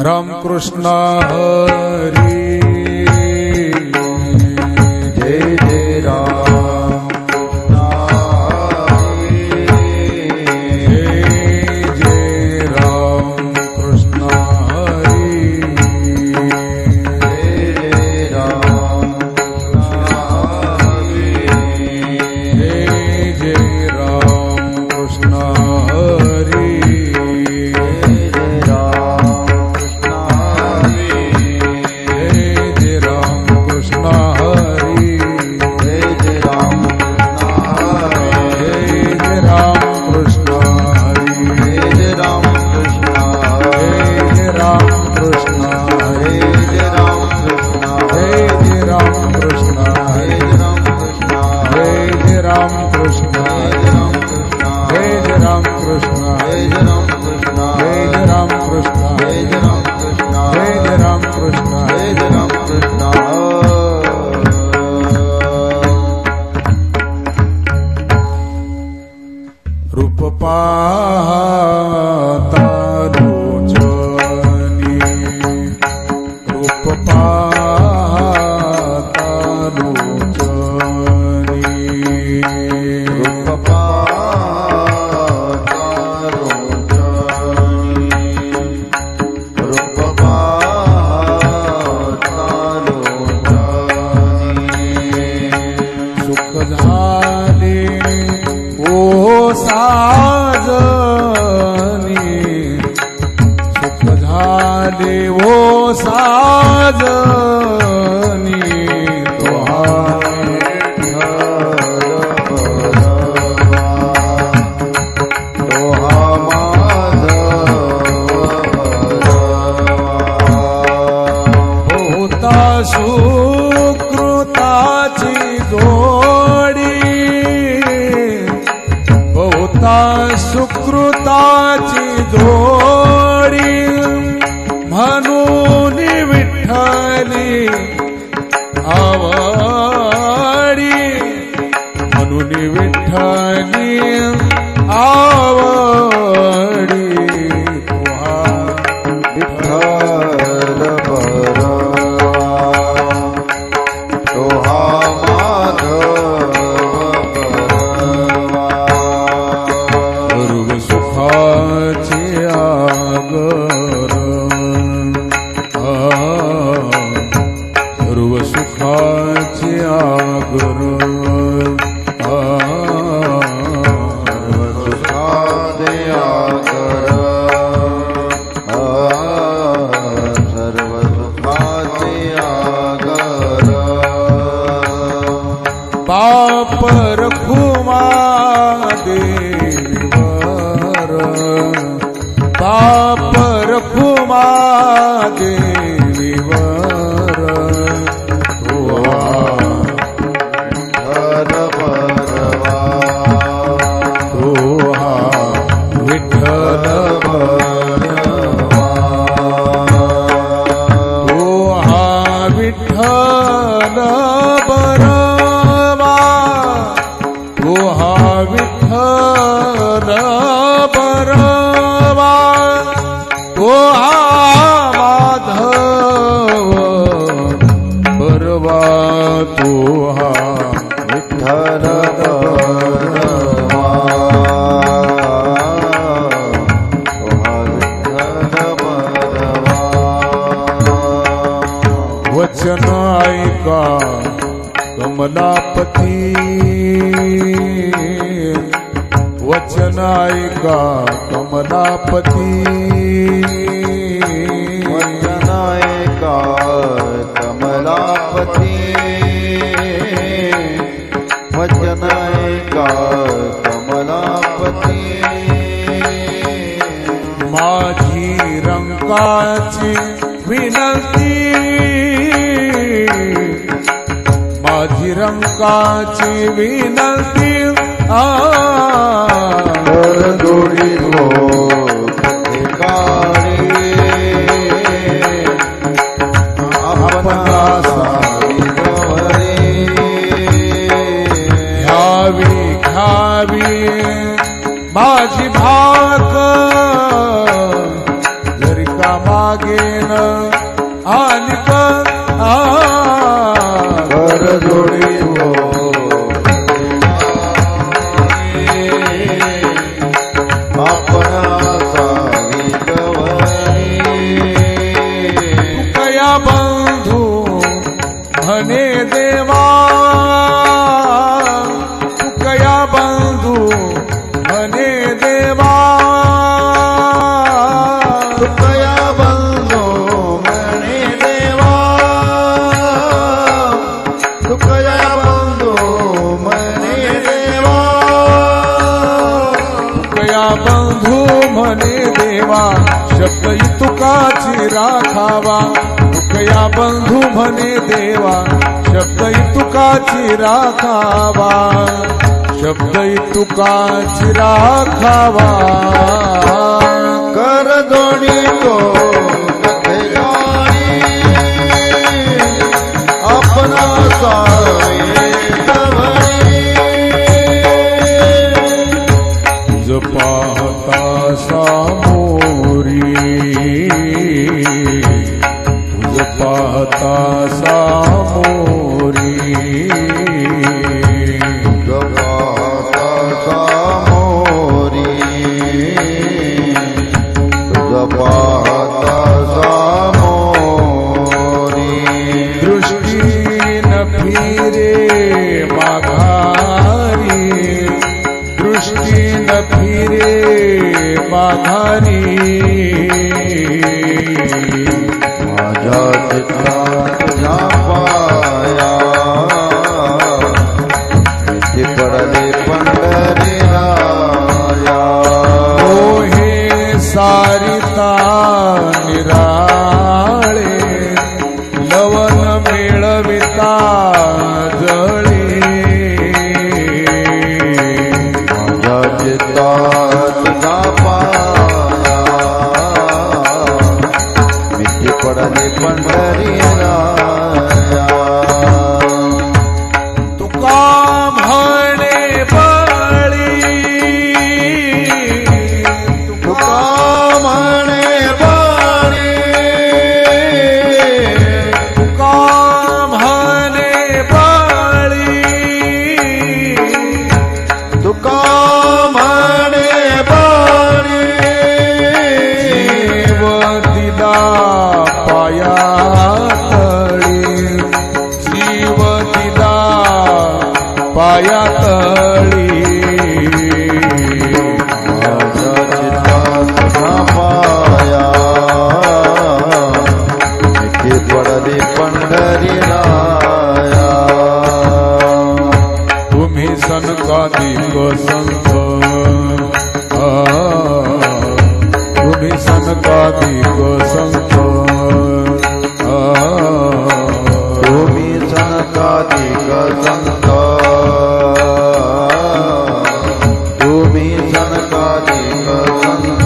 राम कृष्ण हरी जय जय राम कृष्ण हरी जय जय राम कृष्ण हरी सुकृताची जोडी म्हणून विठ्ठली आवडी म्हणून विठ्ठली आवडी तुहा विठ्ठल बापर खुमा देवीवर बापर खुमा देवीवर विठ्ठल विठ्ठल विठ्ठल बरवा तो माधव बरवा तो विठ्ठल वचन ऐका कमलापती वचन ऐका कमलापती वचन ऐका कमलापती वचन ऐका कमलापती माझी रंगाची विनंती माझी रंगाची विनंती जोडी घ्यावी घ्यावी माझी भाक जरी का मागेन आनिक कर जोडी हो आपणा सावी गवरी तुकया बंधू म्हणे देवा तुकया बंधू म्हणे देवा तुकया बंधू म्हणे देवा तुकया बंधू म्हणे देवा तुकया बंधू म्हणे देवा शब्द तुकाची राखावा तुकया बंधू म्हणे देवा शब्द तुकाची राखावा शब्द तुकाची राखावा कर जोडी तो कथे गाणी आपणा सावे गवरी तुझ पाहता सामोरी तुझ पाहता सामोरी जपाता सामोरी जपाता सामोरी दृष्टी न फिरे माघारी दृष्टी न फिरे माघारी माझ्या चित्रात तुझा पाया इथे पडले पंढरी राया मोहे सारिता निराळे लवन मिळविता जळे माझ्या चित्रात तुझा पाया इथे पडले पंढरी राया तुका म्हणे बळी तुका म्हणे बाणी तुका म्हणे बळी तुका म्हणे बाणी जीव दिला पायातळी जीव दिला पायातळी माझ्या चित्रात तुझा पाया इथे पडले पंढरी राया तुम्ही सनकादिक संत तुम्ही सनकादिक संत तुम्ही सनकादिक संत तुम्ही सनकादिक संत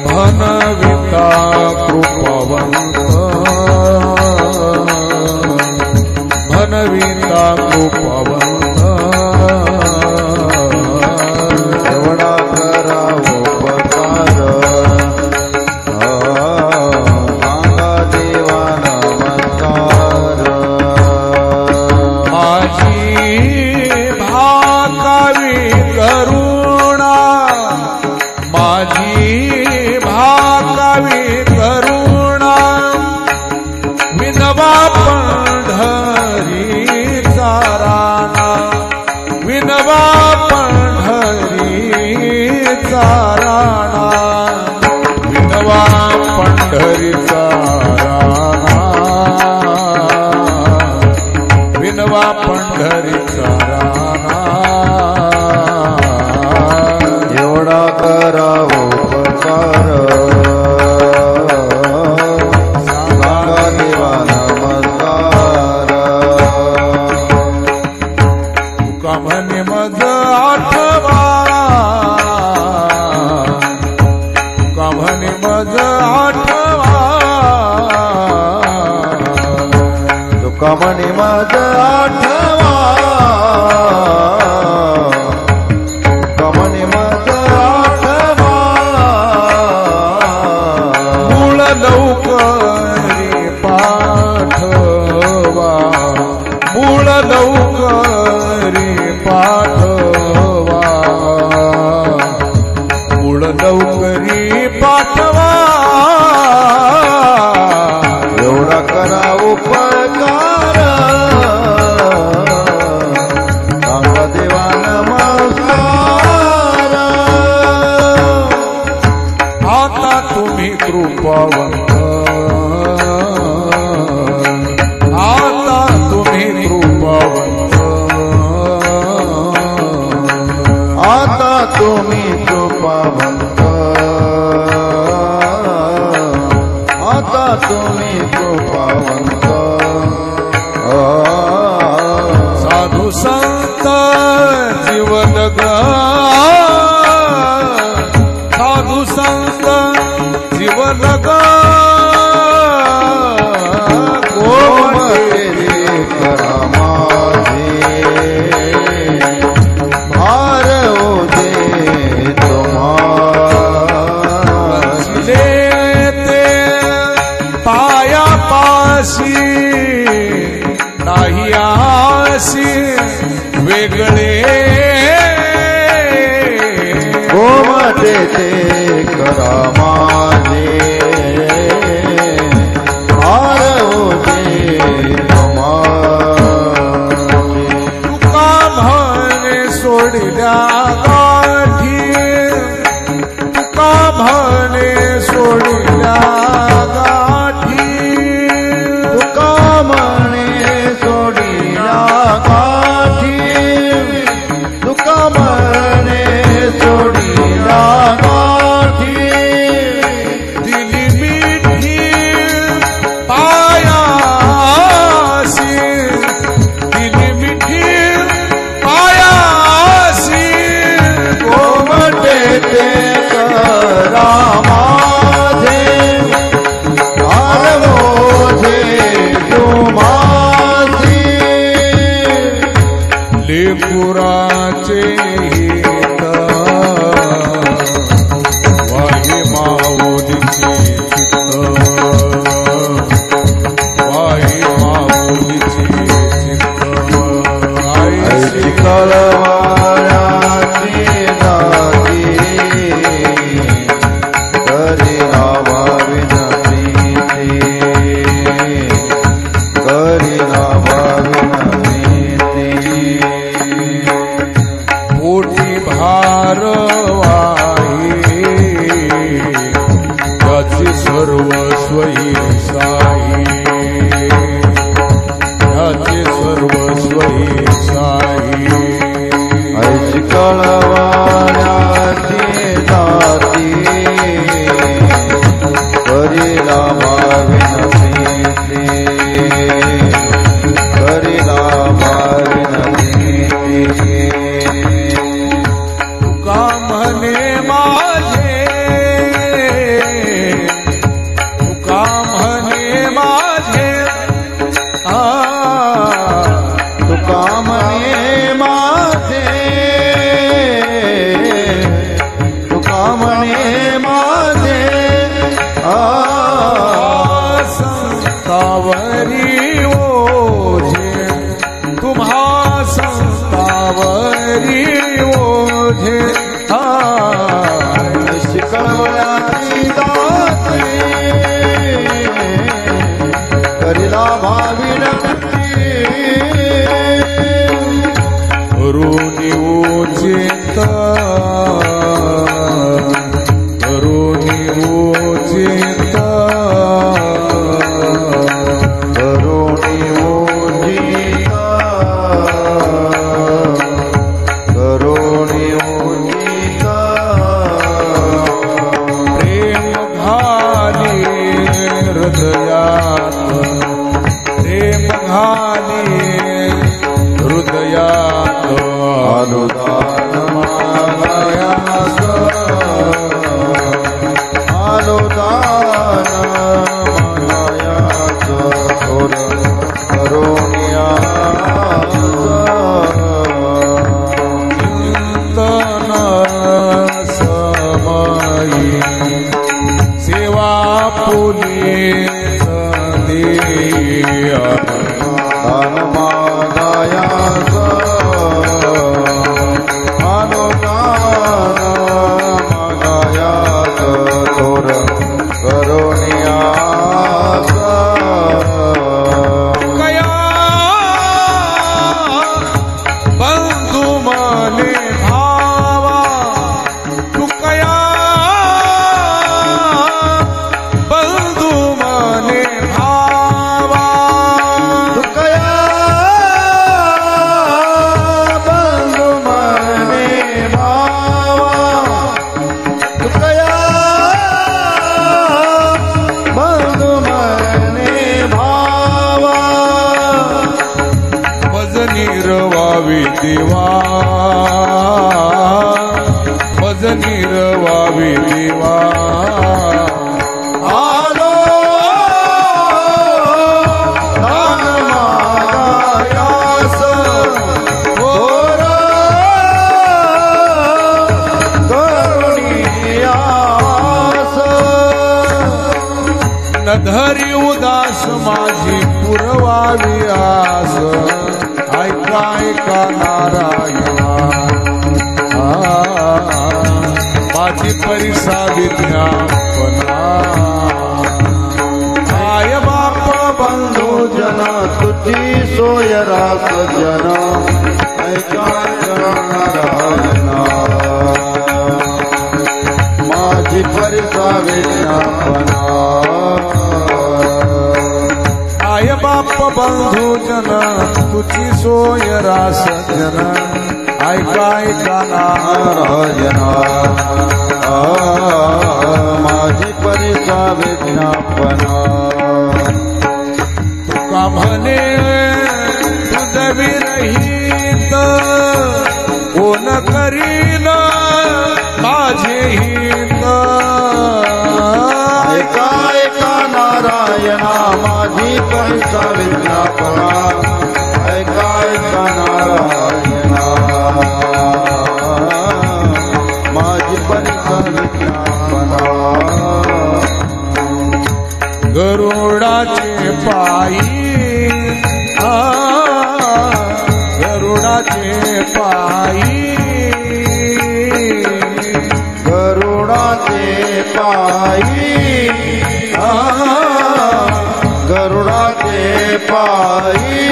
म्हणविता कृपावंत म्हणविता कृपावंत एवढा करावो उपकार सांगा देवा नमस्कार माझी भाकावी करुणा माझी भाकावी करुणा विनवा पंढरीचा राणा विनवा पंढरीचा राणा विनवा पंढरीचा राणा विनवा पंढरीचा राणा एवढा करावो उपकार सांगा देवा नमस्कार तुका म्हणे मज आठवा तुका म्हणे मज आठवा तुका म्हणे माझ आठवा तुका म्हणे माझ आठवा तुम्ही पाठवा एवढा करा उपकार सांगा देवा नमस्कार आता तुम्ही कृपावंत आता तुम्ही कृपावंत आता तुम्ही कृपावंत आता तुम्ही कृपावंत साधू संत जीवन साधू संत जीवन गोमटे करा माझे भार ओझे तुम्हारे ते पाया पाशी नाही आशी वेगळे गोमटे ते करा माझे भार ओझे तुम्हारे तुका म्हणे सोडिल्या गाठी तुका म्हणे सोडिल्या गाठी तुका म्हणे सोडिया गाठी तुका म्हणे सोडिया गाठी दिली मिठी पायासी दिली मिठी पायासी गोमटे ते करा माझे भार ओझे तुम्हासी लेकुराचे हित वाही माऊलीचे चित्त वाही माऊलीचे चित्त ऐशी कळवाळ्याची दाती करी नावा विनती करी नावा विनती पोटी भार वाही त्याचे सर्वस्वही साई त्याचे सर्वस्वही साई ऐशी कळवाळ्याची दाती करी नावा विनती करी नावा विनती तुका म्हणे माझे तुका म्हणे माझे तुका म्हणे माझे तुका म्हणे माझे संतावरी ओझे तुम्हा संतावरी ओझे शिकवण्याची दाते करिला भाविनती करुणी ओझेत करुणी ओझेत करुणी ओझिता करुणी ओझिता प्रेम घाली हृदयात प्रेम घाली हृदयात अनुदान मागायास अनुदान मागायास थोर करुण्यास चिंतन समाई सेवा पुनीत देया दान मागायास अनुदान मागायास देवा मज निर्वावी देवा आलो दान मागायास थोर करुणियास न धरी उदास माझी पुरवावी आस ऐका ऐका नारायणा माझी परीक्षा विज्ञापना आय बाप बंधू जन तुझी सोय रास जन ऐका नारायणा माझी परिसा विज्ञापना आय बाप बंधू जन तुझी सोय रास जन ऐका ऐका नारायणा माझी परिसा विज्ञापना तुका म्हणे तुझ विरहित कोण करीन माझे हित ऐका ऐका नारायणा माझी परिसा विज्ञापना ऐका ऐका नारायणा माझी परिसा विज्ञापना गरुडाचे पायी गरुडाचे पायी गरुडाचे पायी गरुडाचे पायी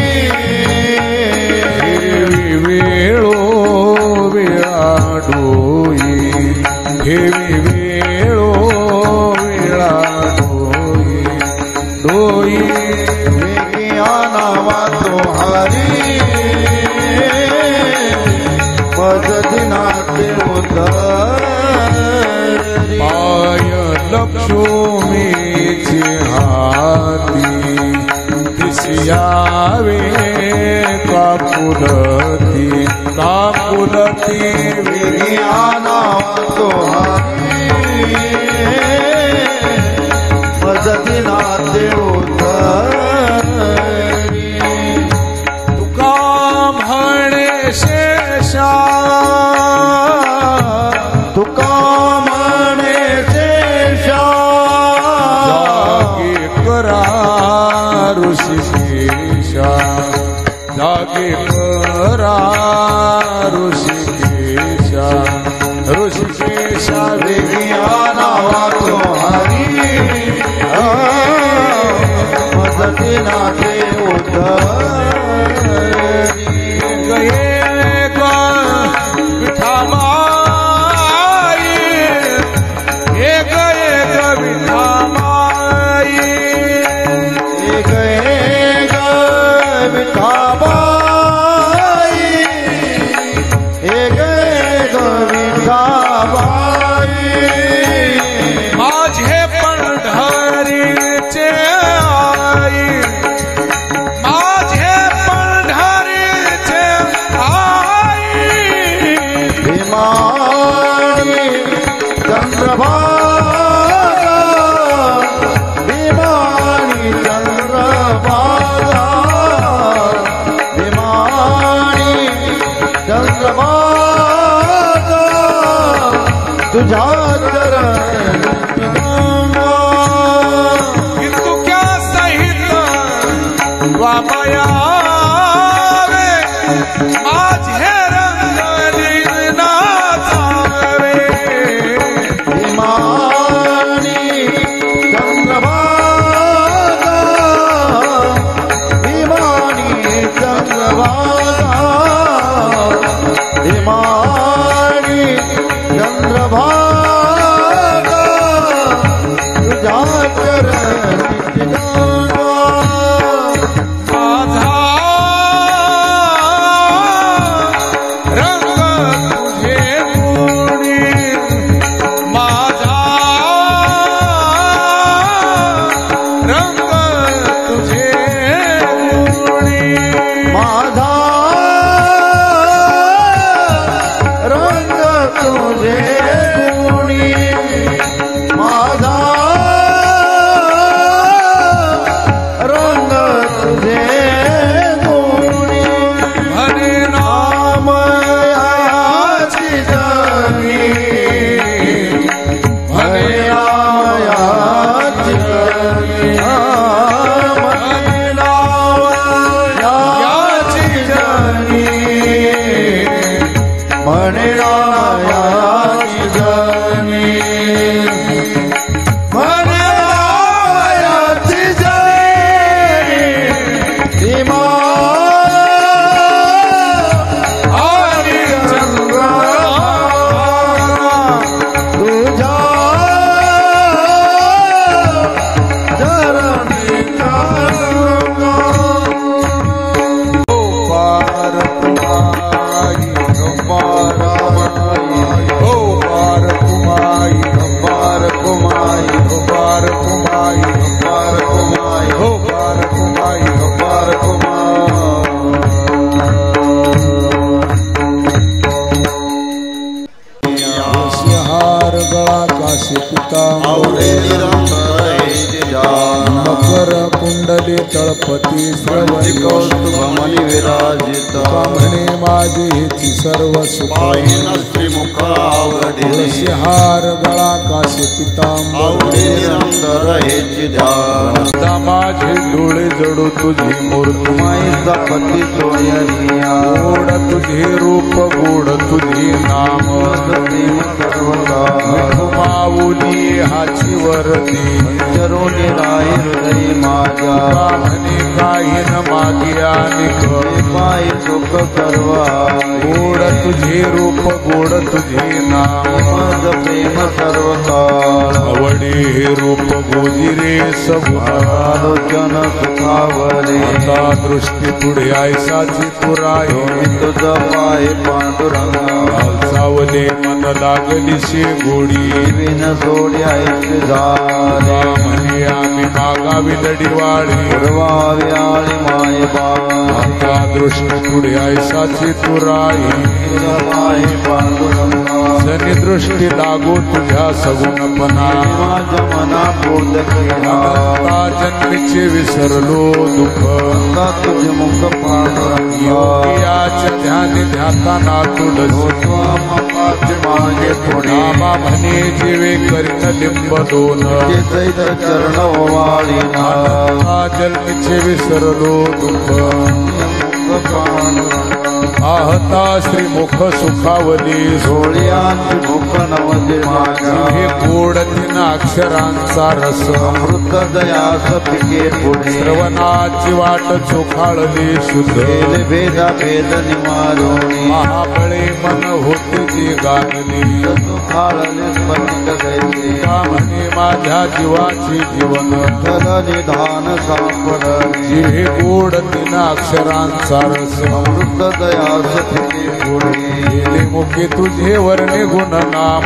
वेळो वेळा डोई ठेवी वेळो वेळा डोई डोई विज्ञानावा तो हरी पददिनाते उतरी पाय लक्ष्मीची हाती दिसयावे काकुलती काकुलती विज्ञानावा तो हरी पददिनाते उतरी तुका म्हणे शेषा तुका म्हणे शेषा जागे करा ऋषिकेशा जागे करा ऋषिकेशा ऋषिकेशा विज्ञानावा तो हरी मदतीनाथे उतरी गये ग विठामाई हे गये ग विठामाई गए ग विठाबाई गए ग विठाबाई माझे पंढरीचे आई माझे पंढरीचे आई भीमानी चंद्रभागा भीमानी चंद्रभागा भीमानी चंद्रभागा तुझा चरण तुक्या सहित वामयावे माझे रंगली नाचावे भीमानी चंद्रभागा भीमानी चंद्रभागा भीमानी चंद्रभागा तुझा चरण माझा कुमाई अपार कुमाई हो पार कुमाई अपार हार गळा काशी पिता मकर कुंडली तळपती श्रवणी कौस्तुभमणि विराजित म्हणे माझी हिची सर्व सुख श्रीमुखावडी हार गळा काशी पिता माझे डोळे जडू तुझी मूर्ती माईचा पती सोयरिया गोड तुझे रूप गोड तुझी नाम माऊली हाची वरदी चरोनी राही हृदय माझा म्हणे काही न मागिया निक पाय सुख करवा गोड तुझे रूप गोड तुझे नाम मज प्रेम सर्व काळ आवडे हे रूप गोजिरे आलोचन सुखावरे आता दृष्टी पुढे ऐसाची तुराई तुझ पाय पांडुरंगा सावले मन लागली शे गोडी विन सोड्यायचे झाले म्हणे आम्ही मागावी लढीवाळी पूर्वावे आळे माय बा आता दृष्टी पुढे ऐसाची तुराई तुझ पाय पांडुरंगा जनी दृष्टी लागो तुझ्या सगुणपणा माझ्या मना बोध केला आता जन्मीचे विसरलो दुःख तुझे मुख पांडुरंगा योगियाच्या ध्यानी ध्याताना तुडस मागे पुढे नामा म्हणे जीवे करीन लिंब दोन चैत चरण वाळीना जन्मीचे विसरलो दुःख आहता श्रीमुख सुखावली सोळ्याची भूक नवजे माझा हे गोड तीन अक्षरांचा रस अमृत दयास पिके पुढे श्रवणाची वाट चोखाळली शुद्ध भेदा भेद निवारोणी महाबळे मन होते जी गाणली सुखाळले स्पंद गैसे म्हणे माझ्या जीवाची जीवन फल निधान सापडले जिहे गोड तीन अक्षरांचा रस अमृत दयास पिके पुढे गेले मुखे तुझे वर्णे गुण नाम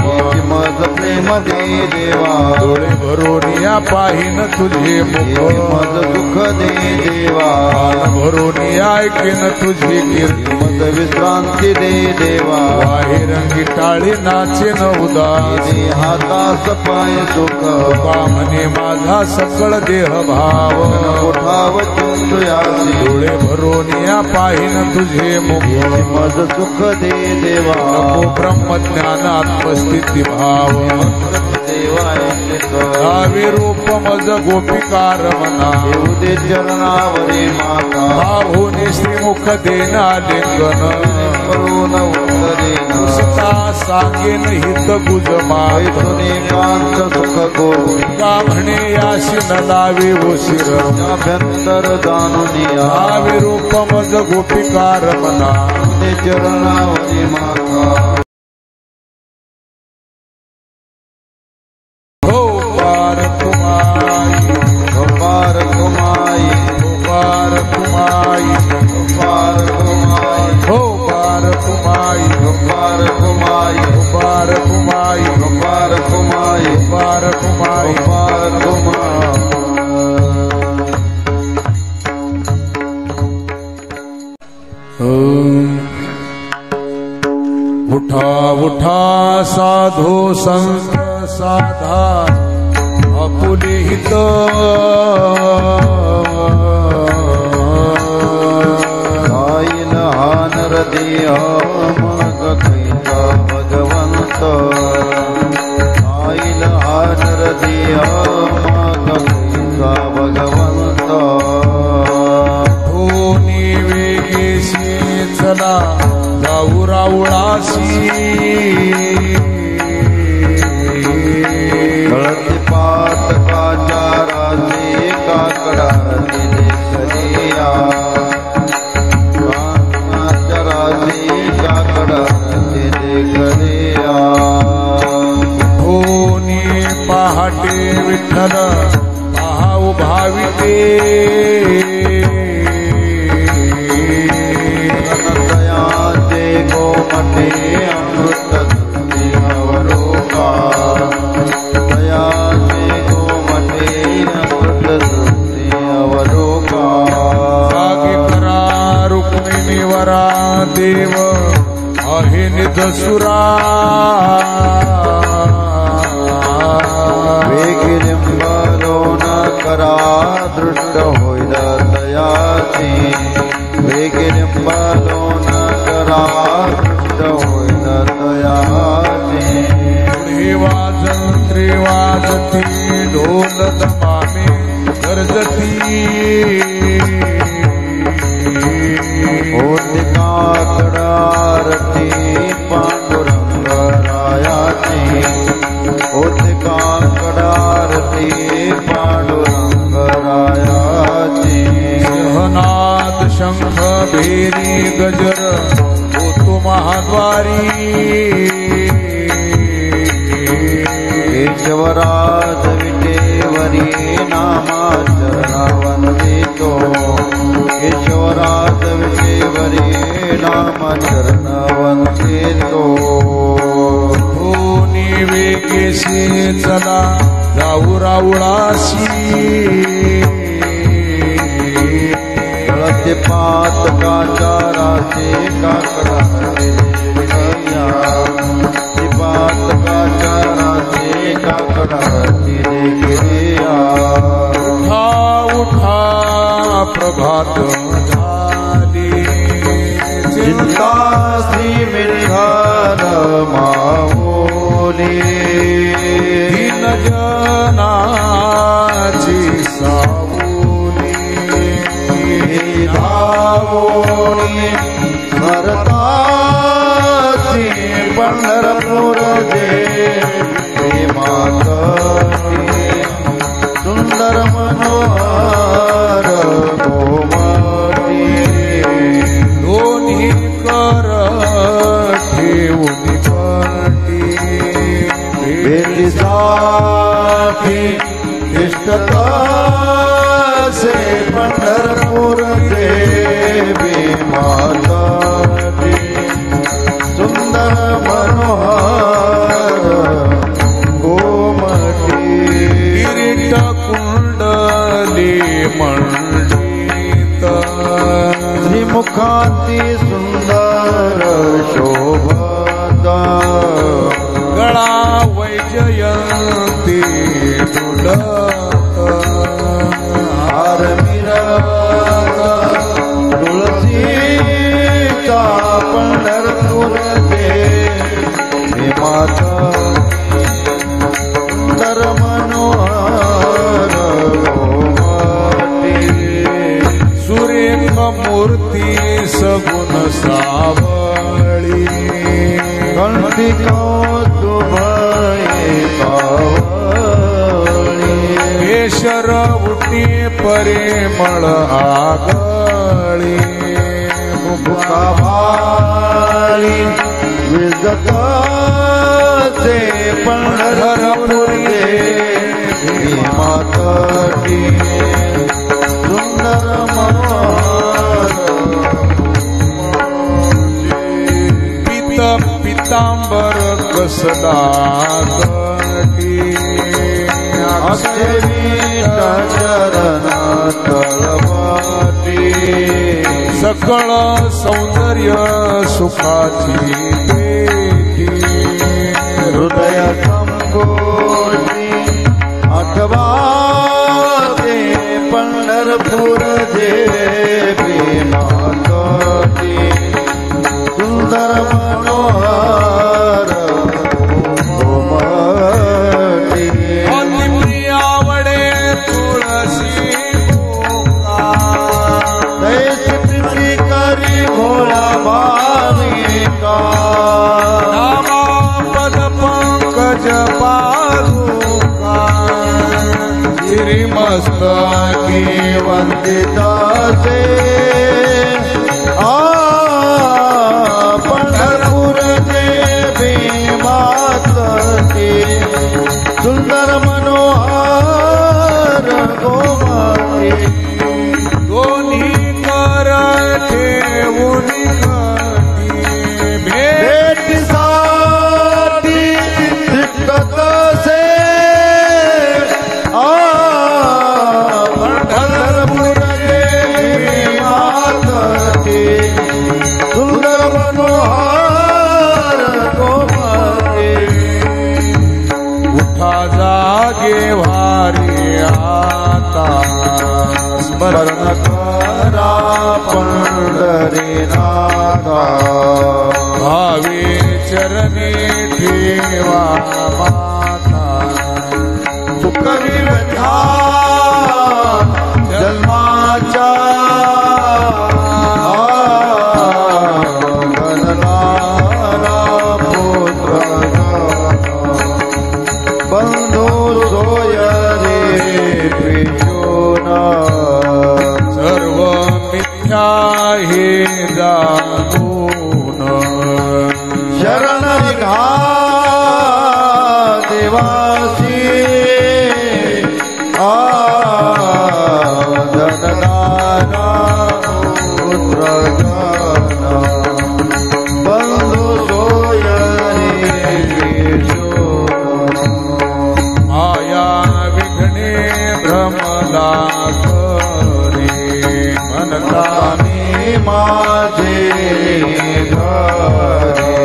मज प्रेम दे देवा डोळे भरून या पाहिन तुझे मुख मज सुख दे देवा कान भरून ऐकेन तुझी कीर्ती मज विश्रांती दे देवा बाहेरंगी टाळी नाचे न उदास दे हातास पाय सुख का म्हणे माझा सकळ देह भाव उठाव चुंतुयासी डोळे भरून या पाहिन तुझे मुख मज सुख दे देवा नको ब्रह्मज्ञान आत्मस्थिती भाव देवाय गावी रूप मज गोपिकार मना उदे चरणावरे माता भावोनी श्रीमुख देना लिंगन करून उत्तरेन सुसता सांगेन हित गुज माय ऐसुने कांत सुख गोरी का म्हणे याशी न लावे ओशिर अभ्यंतर जाणुनिया गावी रूप मज गोपिकार मना उदे चरणावरे माता हो पार कुमाई पार कुमाई पार कुमाई पार कुमाई हो पार कुमाई पार कुमाई पार कुमाई पार कुमाई पार कुमाई पार कुमाई उठा उठा साधो संत साधा आपुले हित गायन हानर देह मग कैसा भगवंत गायन हानर देह मग कैसा भगवंत धोनी वेगेशी चला जाऊ राऊळाशी गळती पातकाच्या राजे काकडा दिले करिया काकणाच्या राजे काकडा दिले करिया धोनी पहाटे विठ्ठल महाऊ भाविते दयाचे गोमटे अमृत देवरोगा दयाचे गोमटे देव आहे निधसुरा वेगिलिंबलो न करा दृष्ट होईल तयाची वेगिलिंबलो न करा दृष्ट होईल तयाची पुढे वाजन त्रिवाजती ढोल दमामे गर्जती होती काकडारती पांडुरंग रायाची होती काकडारती पांडुरंग रायाची सहनाद शंख भेरी गजर होतो महाद्वारी केशवराज विटेवरी नामाचरणा वंदितो केशवराज विटेवरी नामाचरण वंदितो धोनी वेगेशी चला जाऊ राऊळाशी गळते पातकाच्या राशी काकडारती देविया पातकाच्या राशी काकडारती देविया उठा उठा प्रभात झाली चिंता श्री मिळघर माऊली दीन जनाची सावली धावोनी भरताची पंढरपूर देवी मातची सुंदर मनोहर गोमती दोन्ही कर ठेवून पाटी भेटीसाठी इष्टतासे पंढरपूर देवी मातची सुंदर मनोहर गोमती किरीट कुंडली मंडित श्रीमुखाती सुंदर शोभता गळा वैजयंती दुलत हार मिरवता तुळशीचा पंढरपूर देवी माता सुंदर मनोहर गोमती सुरेख मूर्ती सगुण सावळी कंठी कौतुभये कावळी केशर उठी परिमळ आगळी मुखा भाळी विजताचे पंढरपूर देवी मातची सुंदर मनोहर पित पितांबर कसला गटी अक्षवीटा चरणा तळपाटी सकळ सौंदर्य सुखाची पेटी हृदय संकोची आठवाते पंढरपूर देवी मातची सुंदर मनोहर गोमती प्रियावडे तुळशी दैत्य करी भोळा भाविका नामापद पंकज पादुका श्रीमस्तकी वंदितासे पंढरपूर देवी मातची सुंदर मनोहर गोमती दोन्ही कर ठेवून काठी भेटीसाठी तिष्ठतसे पंढरपूर देवी भाग्ये भारी आता स्मरण करा पंढरीनाथा भावे चरणी ठेवा माता सुखवी व्यथा जन्माच्या गणनारा पुत्र बंधू सोय रे पिशोना सर्व मिथ्या हे जाणून शरण घा देवासी धनदाना पुत्र जन बंधू सोय रे माया विघ्ने भ्रमला करे म्हणता मी माझे घरे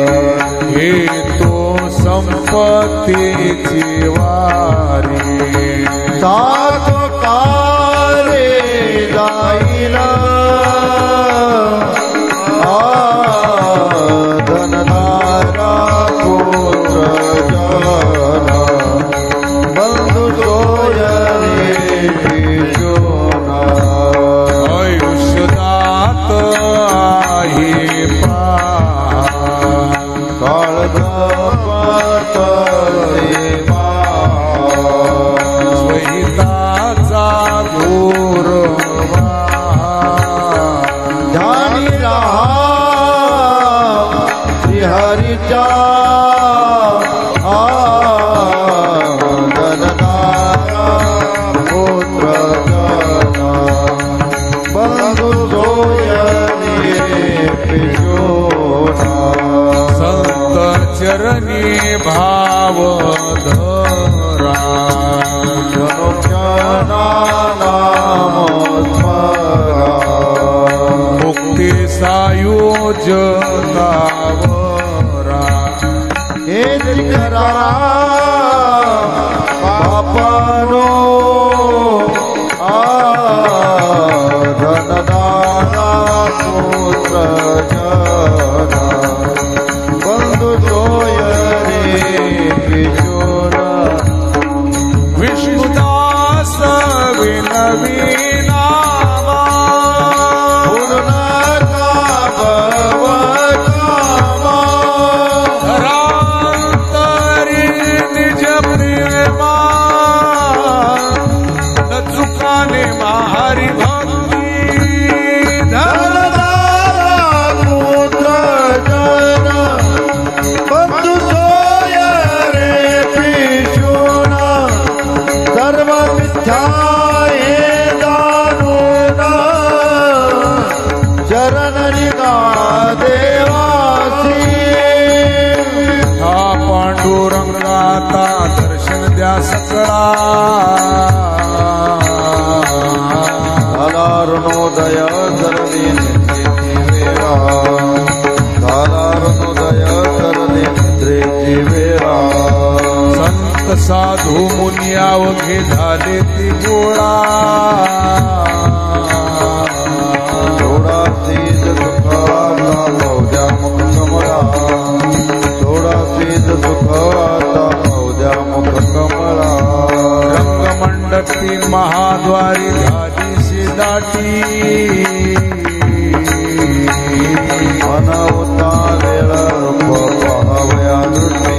हे तो संपत्तीची वारी सात कारे जाईल धनदारा पुत्र जन बंधू सोय रे पिशोना आयुष्यदात आहे स्वहिताचा घोर ध्यानी रहा श्रीहरीच्या धनदारा पुत्र जन बंधू सोय रे पिशोना संत चरणी भाव धरा नाम स्मरा मुक्ती सायुजतावरा हे करा बापानो धनदाना पुत्र जन बंधू सोय रे पिशोना विष्णुदास विनवीनावा पूर्ण कामा धरांतरी निज प्रेमा न चुकाने मारी भक्ती धनदारा पुत्र जन बंधू सोय रे पिशोना सर्व मिथ्या हे दानून शरण निघा देवासी हा पांडुरंगाता दर्शन द्या सकळा कालारुणोदय करले निद्रेची वेळा कालारुणोदय करले निद्रेची वेळा संत साधू मुनियावघे झाले ती गोळा थोडा सीज सुखाचा मौद्या मुख कमळा थोडा सीज सुखाचा मौद्या मुख कमळा रंगमंडपी महाद्वारी झाली दाटी मन उतारेल रूप पाहवया दृष्टी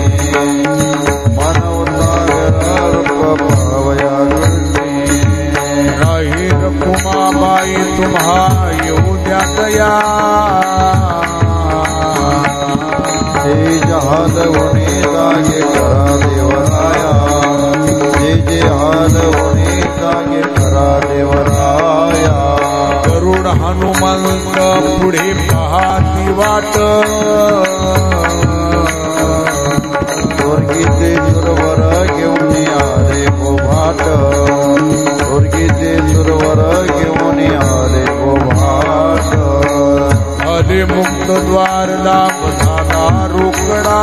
मन उतारेल रूप पाहवया दृष्टी राही रखुमाबाई तुम्हा येऊ द्या दया हे जहादवणी जागे करा देवराया जे हादवणी जागे करा देवराया गरुड हनुमंत पुढे पाहती वाट स्वर्गीचे सुरवर घेऊन आले गोभाट स्वर्गीचे सुरवर घेऊन आले गोभाट आले मुक्त द्वार दाब झाला रोकडा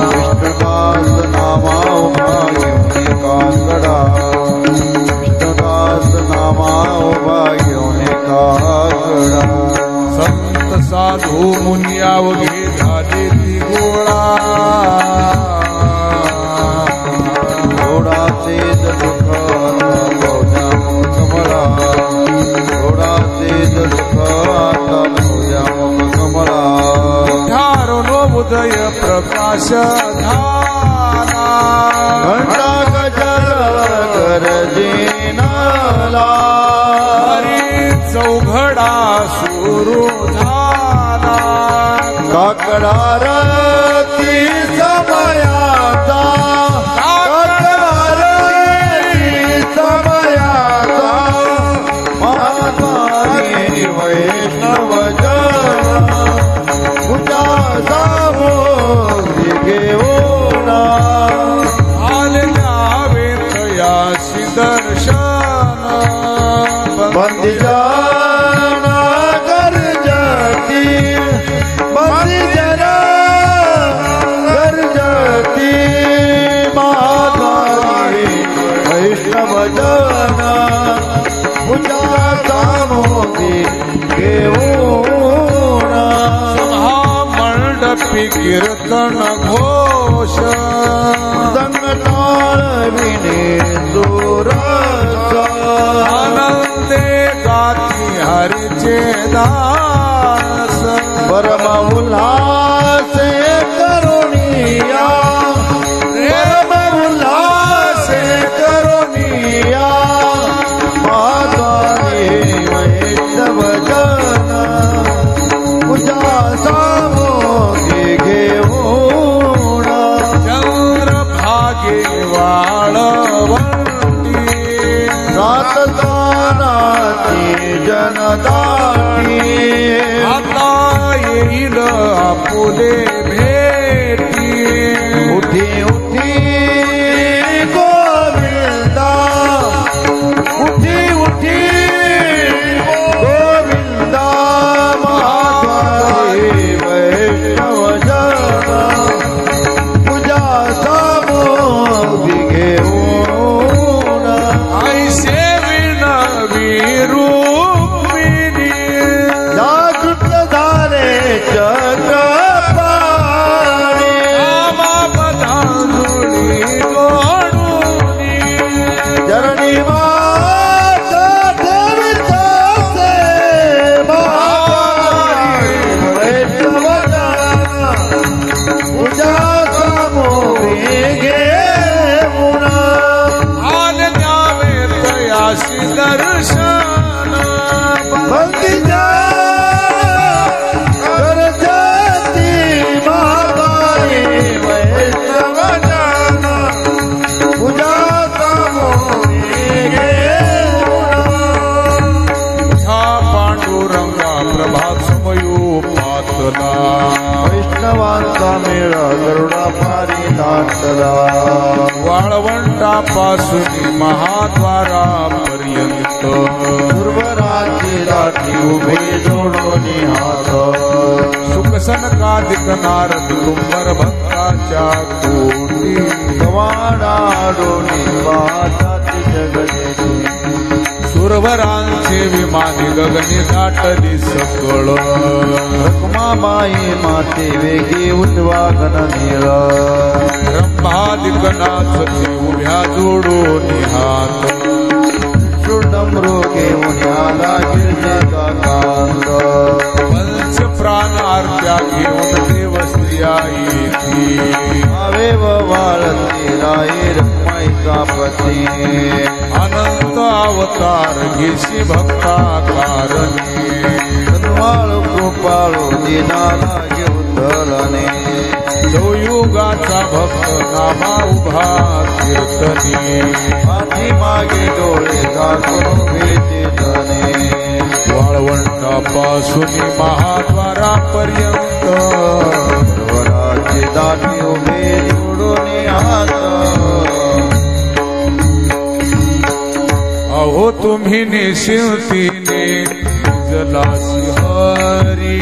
विष्णुदास प्रभू मुनी अवघे झाले ती गोळा घोडाचे दुःख मौजा कमला घोडाचे दुःख मौजा कमला ठारो उदय प्रकाश धारा घंटा गजर गरजेनाला हरी चौघडा सुरू झाला काकडा रती समयाचा काकडा रती समयाचा महात्माने वैष्णव जन पूजा सामोरी घेऊना आले न्यावे तयाशी दर्शन बंदिजाना गरजती बंदिजना गरजती माधवारी वैष्णव जना पूजा सामोरी घेऊना मंडपी कीर्तन घोष संगताळ विने सुरसा आनंदे गाती हरिचे दास परम उल्हासे करुणिया परम उल्हासे करुणिया मातारे वैष्णव जना पूजा सामोरी घेऊना चंद्र भागे वाळवंती सात दानाची जनदाटी आता येईल आपुले भेटी उठी उठी गोविंदा उठी उठी गोविंदा महाद्वारी वैष्णव जना पूजा सामोरी घेऊना ऐसे विनवी रूपिणी जागृत झाले चक्रपाणी पदांजुळी जोडूनी चरणी मात ठेवितासे महाद्वारी वैष्णव जना पूजा सामोरी घेऊना आले न्यावे तयाशी दर्शन बंदिजाना गरजती मातारी वैष्णव जना पूजा सामोरी घेऊना हा पांडुरंगा प्रभात समयो पातला वैष्णवांचा मेळा गरुडा पारी नाटला वाळवंटापासून महाद्वारापर्यंत दुर्वराची लाठी उभे जोडून हात सुखसनकादिक नारद तुंबर भक्ताच्या कोटी गवाडाडोनी वाचाची जगदेची सुरवरांचे विमानी गगनी दाटली सकळ रखमाबाई माते वेगी उठवा गणनीळ ब्रह्मादिक नाचते उभ्या जोडून हात डमरू घेऊन आला गिरजा कांद पंच प्राण आरत्या घेऊन देव स्त्रिया येती आवे वाळती राई रखमाईचा पती अनंत अवतार घेशी भक्ता कारणी धनवाळू कृपाळू दिनाला घेऊन धरणे चौयुगाचा भक्त नामा उभा कीर्तनी पाठी मागे डोळे झाकून भेटी धने वाळवंटापासून महाद्वारापर्यंत वराची दाटी उभे जोडून हात अहो तुम्ही निशिंतीने जलासी हरी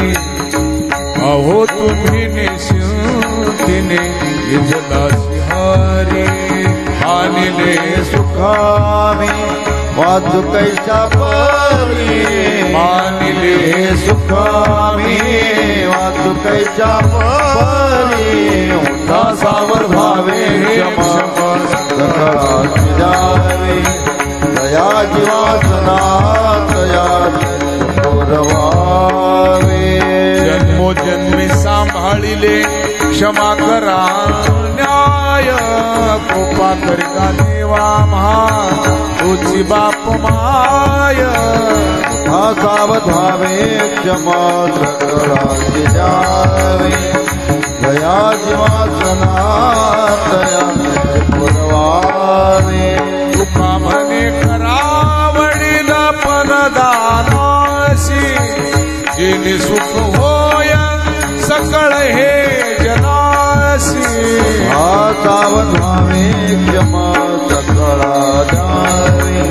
अहो तुम्ही निशिंतीने जलासी हरी आणले सुखामी वाचुकैच्या परी मानिले सुखामी वाचुकैच्या परी उदासावर भावे क्षमा सकळाची द्यावे दया जीवासना दया गौरवावे जन्मोजन्मी सांभाळिले क्षमा करा न्याय कृपा करिता देवा महा तुझी बाप माय सावधावे क्षमा सकळाची द्यावे दया जीवासना दया पुरवावे तुका म्हणे करावडील पनदानाशी जेणे सुख होय सकळ हे जनासी सावधावे क्षमा सकळा द्यावे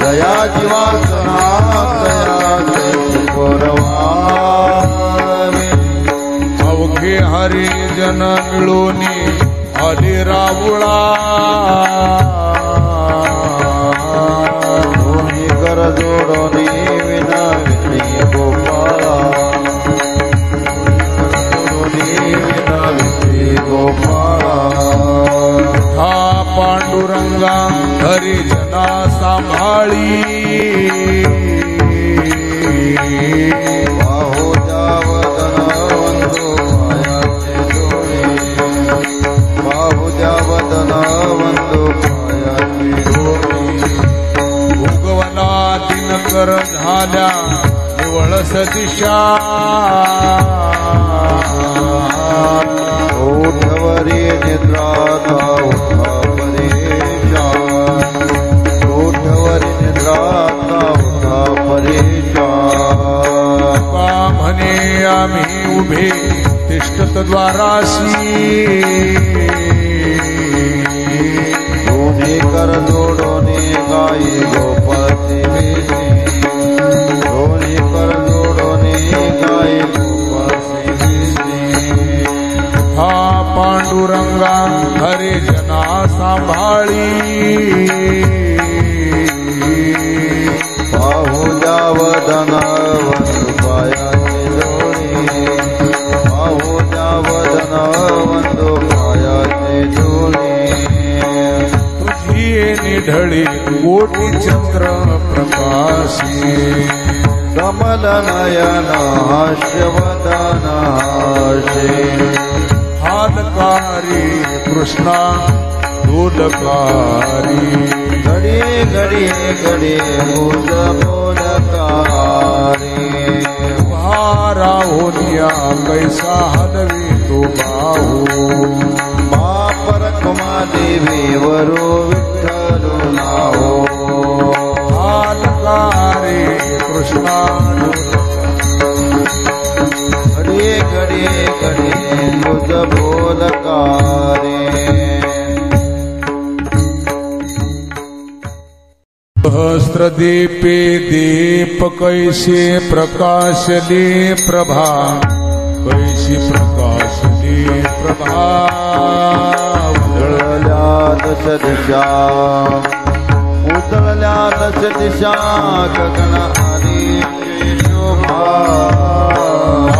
दया जीवासना दया पुरवावे अवघे हरी जन मिळोनी आले रावळा दोन्ही कर जोडोनी विनाविती गोपाळा विनाविती गोपाळा हा पांडुरंगा हरिजना सांभाळी बाहो जावदन वंदो पायाचे डोळे बाहो जावदन वंदो पायाचे डोळे भोगवला दिनकर झाल्या निवळस दिशा ओठवरी निद्राता उठा परेशान ओठवरी निद्राता उठा परेशान का म्हणे आम्ही उभे तिष्ठत द्वाराशी दोन्ही कर जोडोने गाई गोपाळची वेशी दोन्ही कर जोडोने गाई गोपाळची वेशी हा पांडुरंगा हरिजना सांभाळी बाहू जावदन वंदु पायाचे डोळे बाहू जावदन वंदु पायाचे डोळे तुझी निढळी कोटी चंद्र प्रकाशी कमल नयन हास्यवदन हास्ये हालकारी कृष्णा दोलकारी घडी घडी घडी बोल बोलकारी भारा होनिया कैसा हलवी तो बाहू मापर कुमा देवी वरो विठ्ठल नाहो हालकारी कृष्णा घडी घडी घडी बोल बोलकारी सहस्रदीपे दीप कैसे प्रकाशले प्रभा कैसी प्रकाशले प्रभा उजळल्या दश दिशा उजळल्या दश दिशा गगन आणि शोभा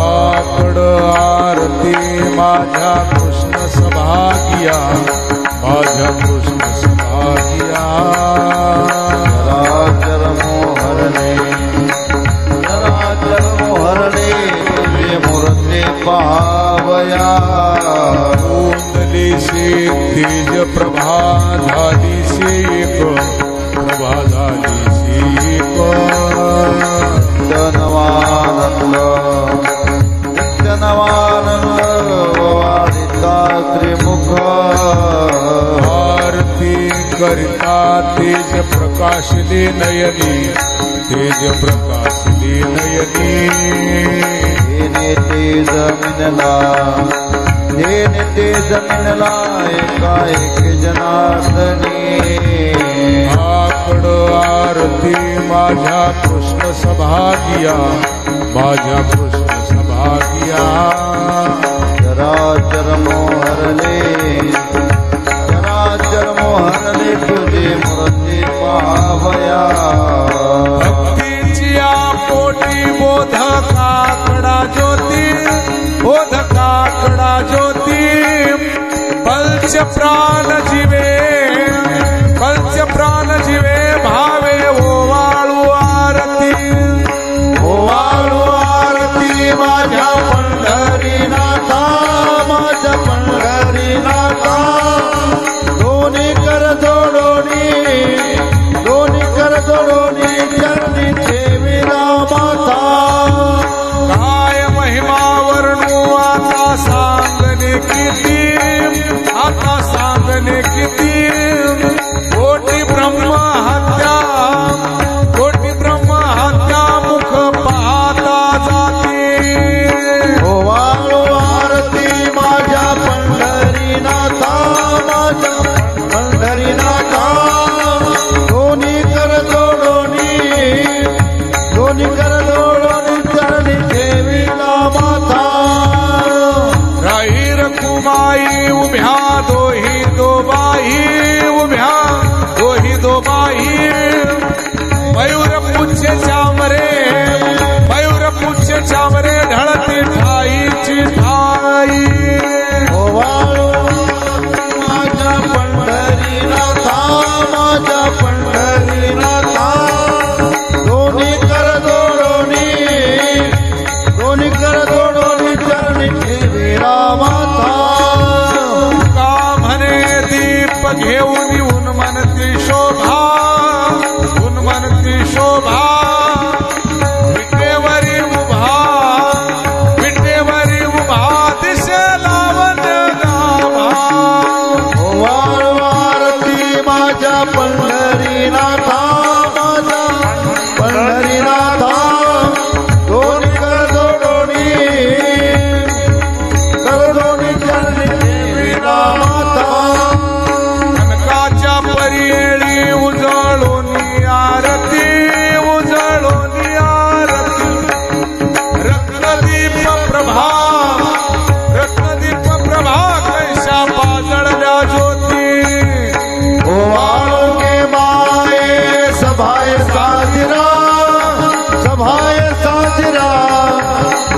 आकड आरती माझ्या कृष्ण सभागिया माझ्या कृष्ण सभागिया चराचर मोहरणे तुझे मूर्ती पहावया कुंडलीशी तेज प्रभा झालीशी एक प्रभा झालीशी एक नवानंद नित्य नवानंद वारिता त्रिमुख आरती करिता तेज प्रकाशले नयनी तेज प्रकाशले नयनी हेने तेज मिनला हेने तेज मिनला एका एक जनार्दनी आकड आरती माझ्या कृष्ण सभागिया माझ्या कृष्ण सभागिया चराचर मोहरले तुझे मूर्ती पावया भक्तीची पोटी बोधकाकडा ज्योती, बोधकाकडा ज्योती, पंच प्राण जीवे, पंच प्राण जीवे भावे ओवाळू आरती, ओवाळू आरती माझ्या पंढरीनाथा, माझ्या पंढरीनाथा. दोन्ही कर जोडोनी, दोन्ही कर जोडोनी चरणी ठेविला माथा. काय महिमा वर्णू आता सांगणे किती, आता सांगणे किती. कोटी ब्रह्म हत्या, कोटी ब्रह्म हत्या मुख पाहता जाते. ओवाळू आरती माझ्या पंढरीनाथा, माझ्या पंढरीनाथा. दोन्ही कर जोडोनी, दोन्ही कर जोडोनी चरणी ठेविला माथा. राही रखुमाई उभ्या दोही दोबाई, उभ्या दोही दोबाई. मयूर पुच्छ चामरे, मयूर पुच्छ चामरे ढळती ठाईची ठाई. ओवाळू माझ्या पंढरीनाथा, माझ्या पंढरीनाथा. दोन्ही कर जोडोनी, दोन्ही कर जोडोनी चरणी ठेविला माथा. का म्हणे दीप घेऊन उन्मनती शोभा, उन्मनती शोभा. विटेवरी उभा, विटेवरी उभा दिसे लावण्य गाभा. ओवाळू आरती माझ्या पंढरीनाथा, माझ्या पंढरीनाथा. दोन्ही कर जोडोनी, कर जोडोनी चरणी ठेविला माथा. कनकाच्या परियेळी उजळोनी आरती, उजळोनी आरती. रत्नदीप प्रभा, रत्नदीप प्रभा कैशा पाजळल्या ज्योती. ओवाळू के माये सभाय साजरा, सभाय साजरा.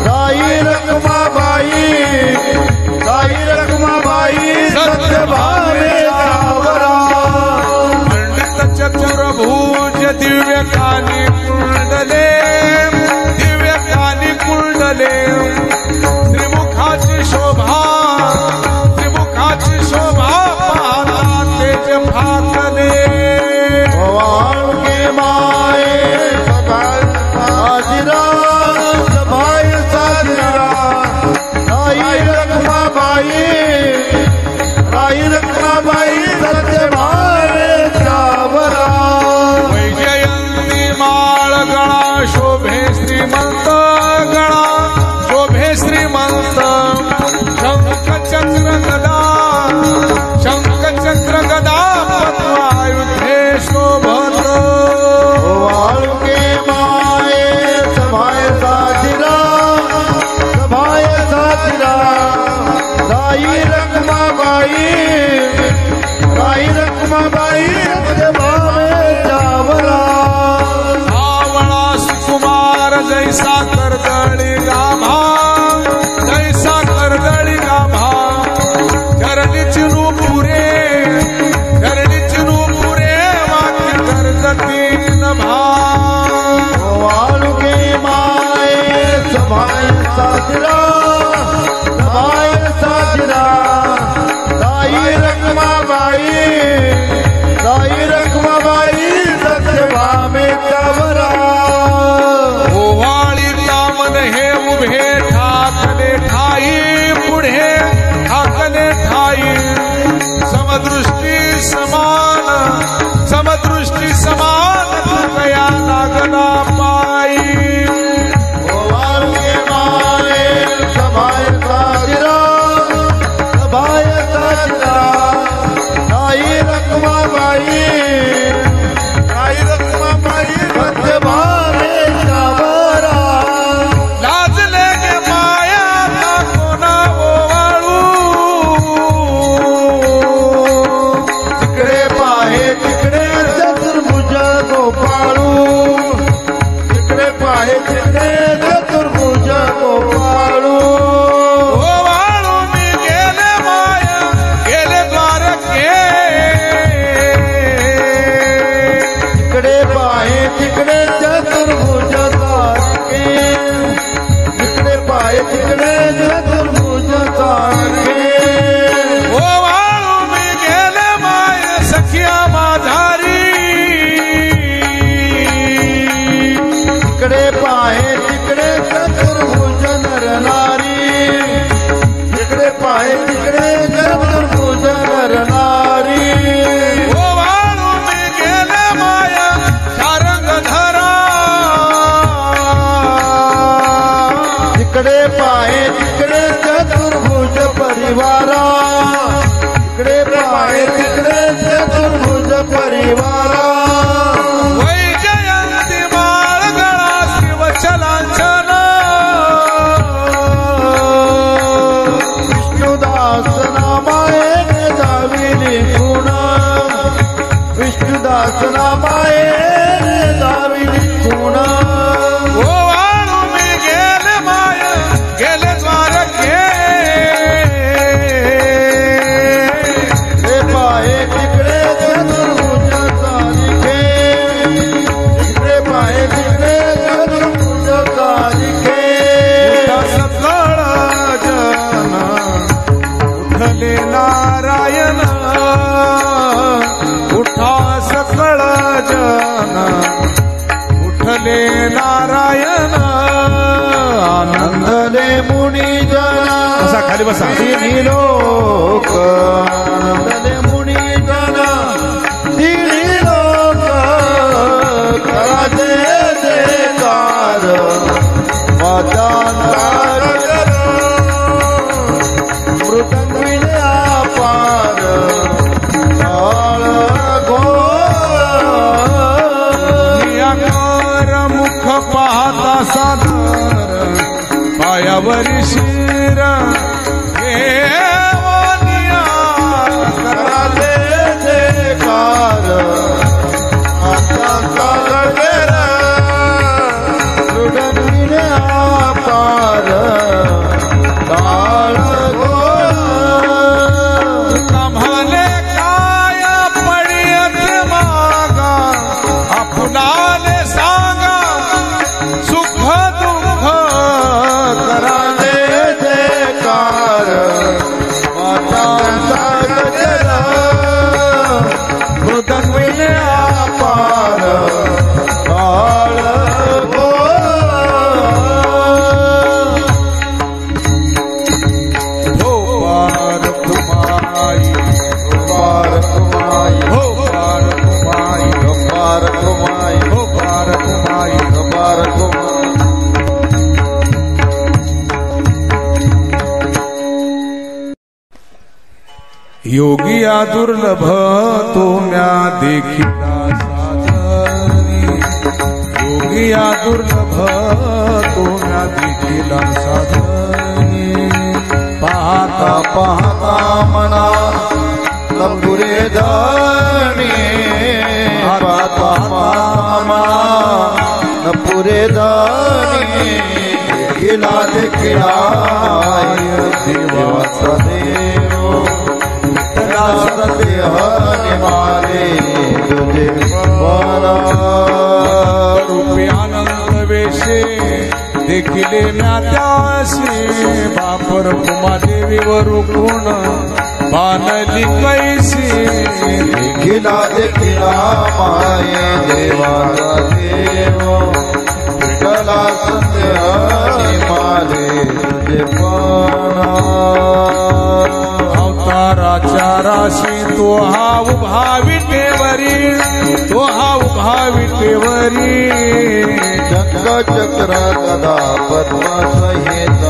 राई रखमाबाई, राई रखमाबाई सत्यभामे सावरा. पंडित चतुर्भुज दिव्य कानी कुंडले, दिव्य कानी कुंडले. त्रिमुखाची शोभा, त्रिमुखाची शोभा पाहता तेज फाकले. ओवाळू के माये सभाय साजरा, सभाय साजरा. राई रखमाबाई, राई रखमाबाई सत्यभामे सावरा. वैजयंती माळ गळा शोभे श्रीमंत, गळा शोभे श्रीमंत. शंख चक्र गदा, शंख चक्र गदा पद्मायुधे शोभत. ओवाळू के माये सभाय साजरा, सभाय साजरा. राई रखमाबाई, राई रखमाबाई सत्यभामे सावरा. आवळा सुकुमार जैसा कर्दळी गाभा, जैसा कर्दळी गाभा. करलीची नूपुरे, करलीची नूपुरे वाक्य कर्जती नभा. ओवाळू के माये सभाय साजरा, सभाय साजरा. राई रखमाबाई, राई परिवारा इकडे पाय तिकडे चतुर्भुज परिवारा वैजयंती बाळगळा शिवचलांचन विष्णुदास नामाये दाविली गुण विष्णुदास नामाये दाविली गुण ओवाळू मी गेले माय गेले द्वारके हे पाये तिकडे चतुर्भुज तारिखे तिकडे पाये तिकडे चतुर्भुज तारिखे सकळ जन उठले नारायण उठा सकळ जन उठले नारायण आनंदले मुनी जना बसा खाली बसा तिन्ही लोक आनंदले मुनी जना तिन्ही लोक कराचे देकार वाचान मृदंगिने अपार काळ नियाकर मुख पाहता सादर पायावरी शिर घेवनिया कराचे देकार वाचान मृदंगिने अपार काळ कम्हाले काय पडियत मागा आपणाले सांगा सुख दुःख करा देकार वाचांचा गजर मृदंगिने अपार काळ हो पार कुमाई पार कुमाई हो पार कुमाई पार कुमाई हो पार कुमाई पार कुमाई योगिया दुर्लभ तो म्या देखिला साधनी योगिया दुर्लभ तो म्या देखिला साधनी पाहता पाहता मना लंबुरे दाणी पाहता पाहता मना लंबुरे दाणी देखिला देखिला देवाचा देव देहाने मारे तुझे बना रूपी आनंद वेशे देखिले म्या त्याशी बापर कुमा देवीवर गुण बानली कैसी देखिला देखिला माये देवाचा देव विठला संध्याने मारे तुझे बना अवताराच्या राशी तो हा उभा विटेवरी तो हा उभा विटेवरी चक्र चक्र गदा पद्म सहित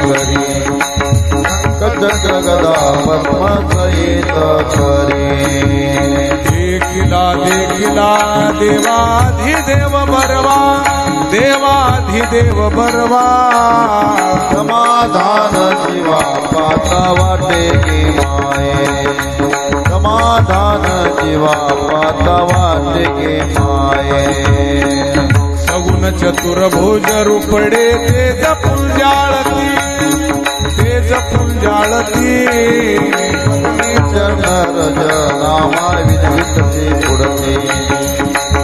करी चक्र गदा पद्म सहित करी देखिला देखिला देवाधिदेव बरवा देवाधिदेव बरवा समाधान शिवा पाता वाटे गे माये समाधान शिवा पाता वाटे गे माये सगुण चतुर्भुज रूपडे तेज पुंजाळती तेज पुंजाळती चरण रज नामा विनवितते पुढते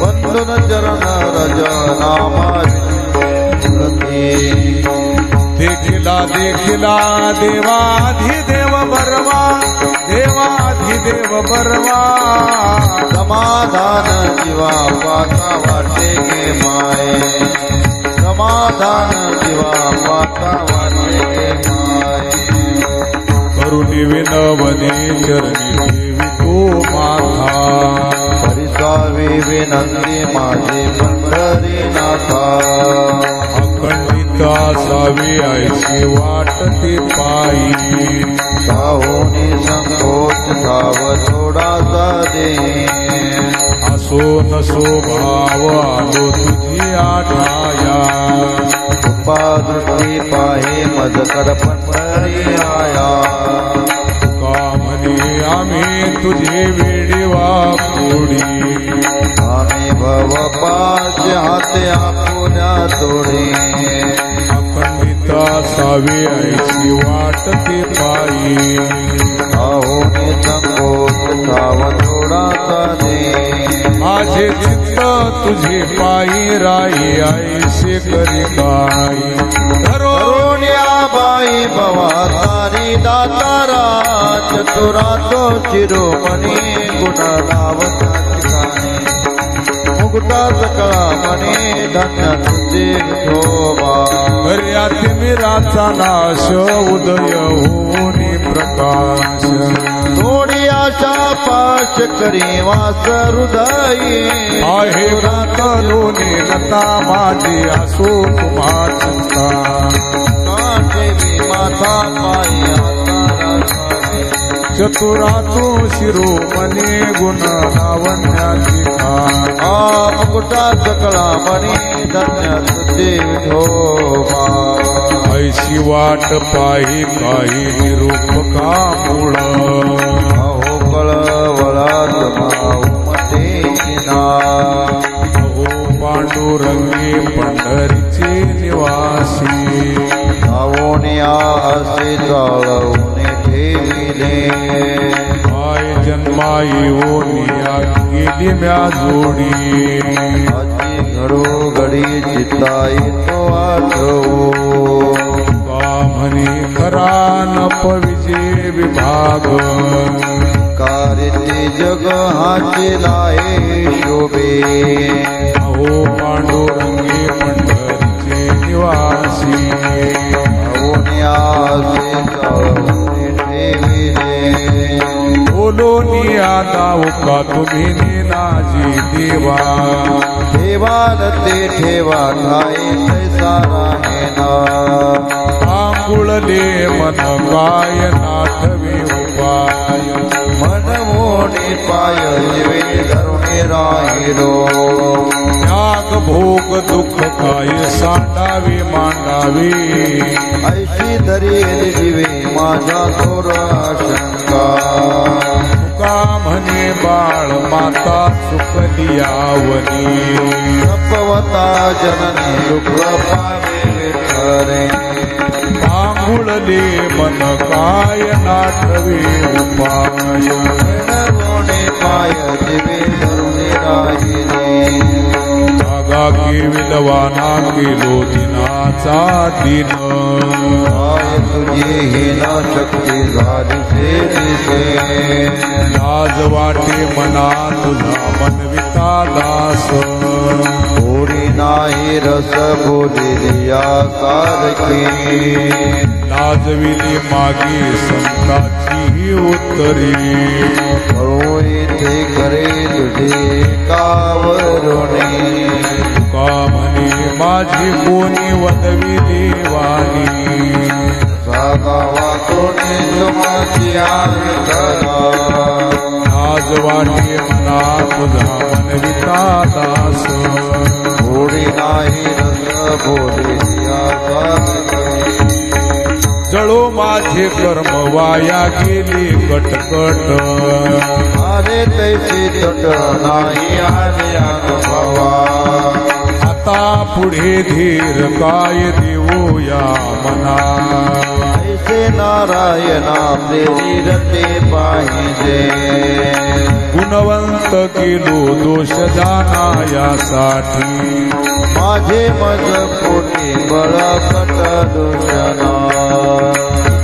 वंदन चरण रज नामा पुढते देखिला देखिला देवाधिदेव बरवा देवाधिदेव बरवा समाधान जीवा पाता वाटे गे माये समाधान जीवा पाता वाटे गे माये करुणी विनवने चरणी देवी तो माथा परिसावी विनंती माझे पंढरीनाथा अखंडित अखंडिता सावी ऐशी वाटते पायी साहोनी संकोच धाव थोडासा दे असो नसो भाव आलो तुझी आठाया दृष्टी पाहे मजकड पंढरी आया कामने आम्ही तुझे वेडीवा कोडी आम्ही भव पाच हाते आपुल्या तोडे अखंडिता सावी ऐशी वाटते पायी साहोनी संकोच धाव थोडासा दे माझे चित्त तुझे पायी राई ऐसे करी काय करुण्या बाई भवातारी दातारा चतुरा तो शिरोमणी गुण लावता ठिकाणी मुक्ता सकळा मणी धन्य तुझे विठोबा गर्याती मिराचा नाश उदय होनी प्रकाश थोडी आशा पाश करी वास हृदयी आहे रातलोनी लता माझी असो तुम्हा चिंता देवी माता पायी चतुरातो शिरोमणी गुण लावण्याची मुकुटा सकळा मणी धन्य तुझे विठोबा ऐशी वाट पाही काही निरूपका मूळ अहो कळवळात माऊमते ना अहो पांडुरंगी पंढरीचे निवासी सावोनिया असे जाळवणे ठेविले काय जन्माई ओनिया गेली म्या जोडी अशी घडोघडी चित्ताई तो आठवो का म्हणे खरा नप विजय विभाग कार्य जग हाचे लाये शोभे अहो पांडुरंगी पंढरीचे निवासी सावोनिया असे जाळवणे ठेविले बोलोनी आदाव का तुम्ही निनाजी देवा देवाल ते ठेवा ठाई तैसा राहेना आंघुळले मन काय नाथवे उपाय मन मोडी पाय जीवे धरुणे राहिलो त्याग भोग दुःख काय सांडावे मांडावे ऐशी धरेल जीवे माझा थोर शंका तुका म्हणे बाळ माता सुखली आवनी तपवता जननी दुःख पावे विठरे आंघुळले मन काय नाथवे उपाय मन मोडी पाय जीवे धरुणे राहिले जागा केविलवाना केलो दिनाचा दिन काय तुझी ही न शक्ती झाली से दिसे लाज वाटे मना तुझा मनविता दास थोडी नाही रस बोलिया सारखी लाजविली मागे संताची उत्तरी कळो इथे करे तुझे कावरुणे तुका म्हणे माझी कोणी वदविली वाणी गावा कोणी तुमची लाज वाटे मना तुझा मनविता दास थोडी नाही रस बोलिया सारखी जळो माझे कर्म वाया गेली कटकट अरे तैसे तट नाही आले अनुभवा आता पुढे धीर काय देऊ या मना ऐसे नारायणा प्रेरी रते पाहिजे गुणवंत केलो दोष जाना यासाठी माझे मज पोटी बळकट दूषणा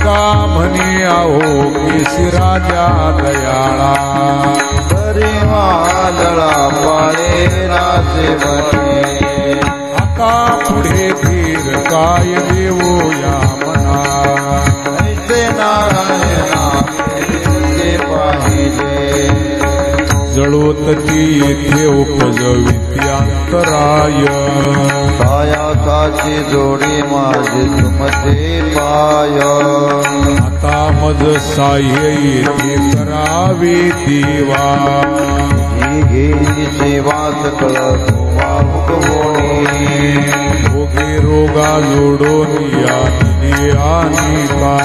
का म्हणे आहो केसी राजा दयाळा बरी वादळा पाळे रासे म्हणे आता पुढे धीर काय देऊ या मना ऐसे नारायणा प्रेरी पाहिजे जळोतती येथे उपजवित्यांतराय कायाची जोडी माझे तुमचे पाय आता मज साह्य येथे करावे देवा घे सेवा सकळ भावुक होणे भोगे रोगा जोडून या अनिका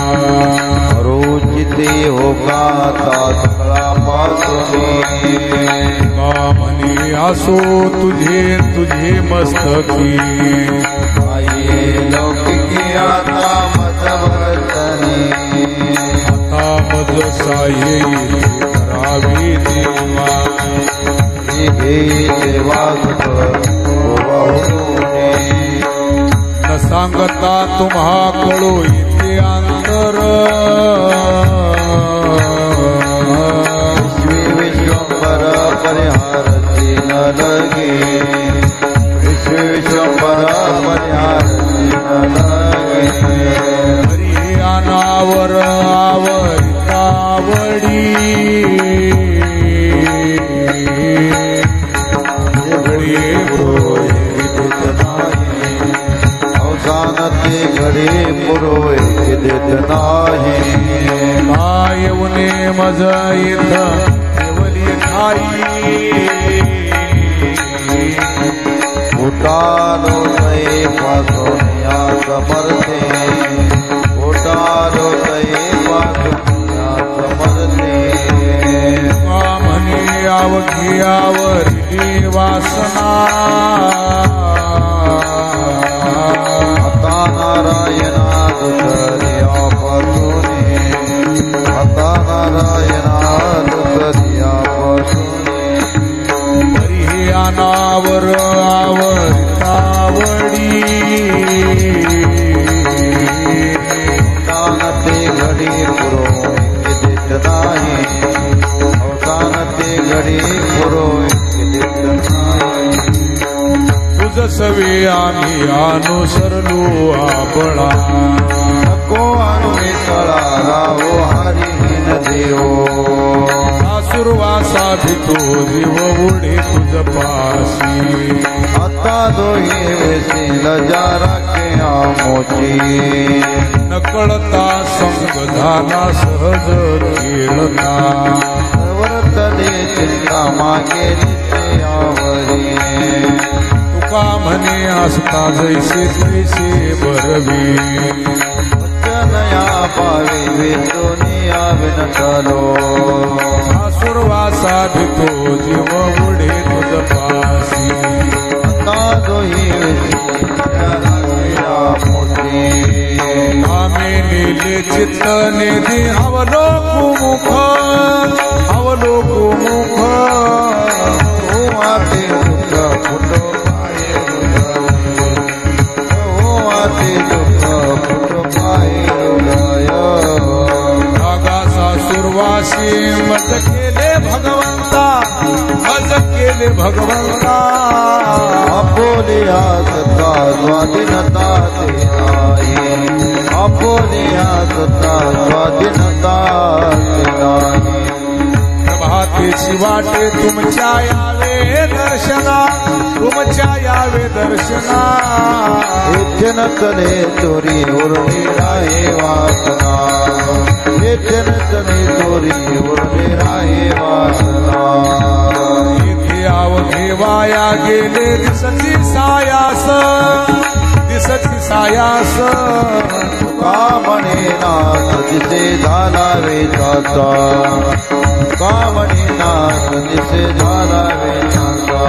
रोचिते हो का सकळा पासून का म्हणे असो तुझे तुझे मस्तकी आई लौकिकी आता मजवर्तनी आता मज साह्य येथे करावे देवा घे सेवा सकळ होणे न सांगता तुम्हा कळो इथे अंतर विश्वंभर परिहारती न लगे विश्वंभर परिहारती न लगे हरी अनावर आवडी अवसानते घडे पुरोय देत नाही येऊने मज इथ केवली ठाई उतारो तये पासून या समर्थे उतारो तये पासून या समर्थे म्हणे अवघियावरी वासना आता नारायणा दुसर्या पासून आता नारायणा दुसर्या पासून हरी अनावर आवडी अवसानते घडी पुरोय देत नाही अवसानते घडी पुरोय देत नाही तुझ सवे आम्ही अनुसरलो आपळा नको अनुमितळा राहो हरिहीन देव सासुरवासा भितो जीव उडे तुझ पाशी आता दोही वेसील जाराके आमोची नकळता संग झाला सहज खेळता वर्तले चिंता मागे नित्यावरी तुका म्हणे असता जैसे तैसे बरवी वचनया पावे वेतोनिया विनतलो सासुरवासा भितो जीव उडे तुझ पाशी आता दोही वेसील जाराके आमोची आम्ही नेले चित्त नेदी अवलोकुमुख अवलोकुमुख ओ आते दुःख फुटो पाये हृदय ओ आते दुःख फुटो पाये हृदय रागाचा सुरवासी मज केले भगवंता मज केले भगवंता आपोलिया सत्ता स्वाधीनता ते नाही आपोलिया सत्ता स्वाधीनता ते नाही प्रभातेची वाटे तुमच्या यावे दर्शना तुमच्या यावे दर्शना येथे नसले चोरी उरली राहे वासना येथे नसले चोरी उरली राहे वासना इथे अवघे वाया गेले दिसती सायास दिसती सायास का म्हणे नाथ दिसे झाला वेचाचा का म्हणे नाथ दिसे झाला वेचाचा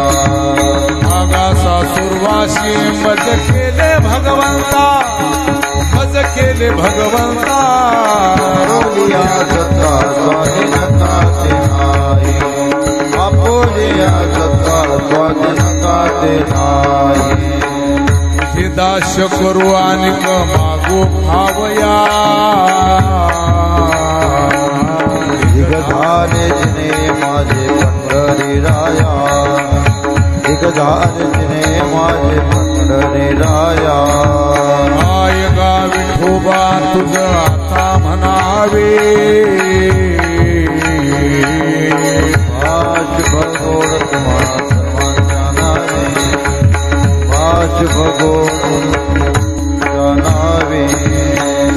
आगासा सुरवासी मज केले भगवंता मज केले भगवंता आपोलिया सत्ता स्वाधीनता ते नाही आपोलिया सत्ता स्वाधीनता ते नाही तुझे दाश करू आणि मागो भावया दिगधाने जिने माझे पंढरी राया दिगधाने जिने माझे पंढरी राया आय गा विठोबा तुझ आता म्हणावे भगोड तुम्हा सर्वांच्या नावे भगोड नावे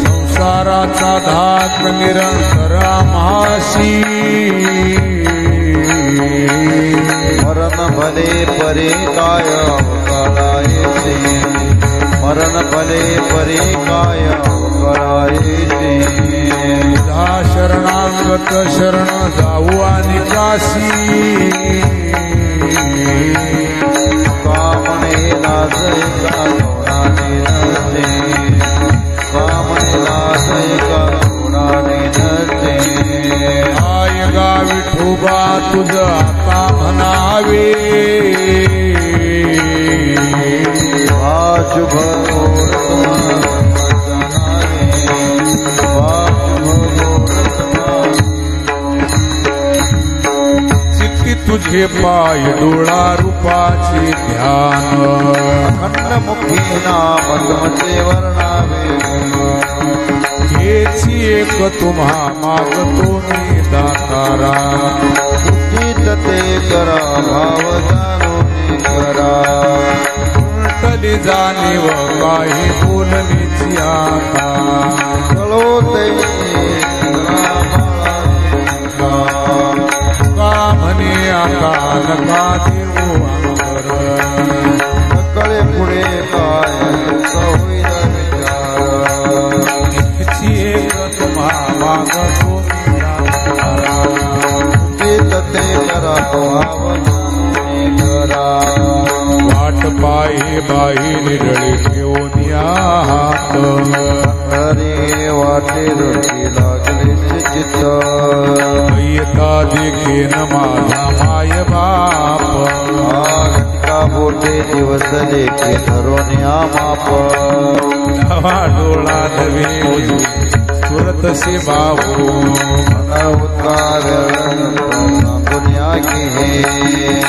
संसाराचा धाक निरंतर आम्हासी मरण भले परे काय अवकाळायचे मरण भले परे काय अवकाळायचे तुझा शरणागत शरण जाऊ आणि काशी कामने लाजय का कोणाने नसे कामने लाजय का कोणाने नसे आय गा विठोबा तुझ आता म्हणावे शुभ चित्ती तुझे पाय डोळा रूपाचे ध्यान अखंडमुखी नाम तुमचे वर्णावे हेची एक तुम्हा मागतो मी दातारा उचित ते करा भाव जाणून करा उलटली जाणीव काही बोलण्याची आता कळोते का म्हणे आका नका देऊ अंतर कळे पुढे काय होईल विचार हेची एक तुम्हा मागतो मी दातारा उचित ते करा भाव जाणून करा वाट पायी बाई निरळे घेऊन हात हरे वाटे रोटी लागले चित्त येता देखील माझा माय बाप घटका बोटे दिवस लेखे धरोन्या माप नवा डोळा नवे सुरतसे बाहू मन उद्गार दुनिया की हे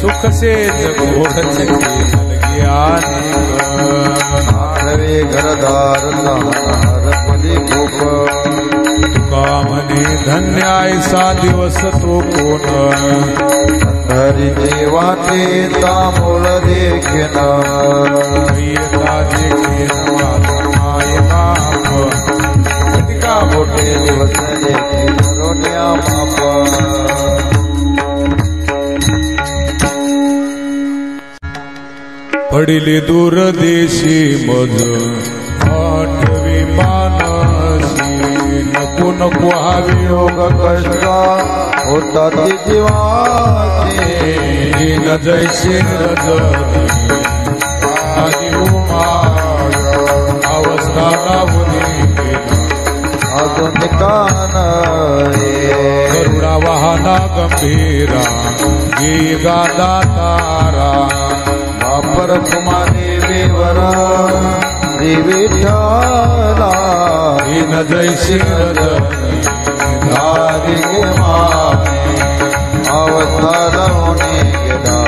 सुख से जगोड आठवे घरदार हरपली खूप तुका म्हणे धन्य ऐसा दिवस तो कोण हरी देवाचे तांबूळ देखील येता देखील माझा माय बाप घटका बोटे दिवस लेखे धरोन्या माप पडिले दूर देशी मज आठवी मानसी नको नको हवी योग कष्ट होतात जीवाचे न जैसे आदि अवस्था लावली आधुनिकान गरुडा वाहना गंभीरा ये गादा तारा वापर कुमारी देवरा श्री विठ्ठला न जैसे धारिके माने अवस्था लावणे गेला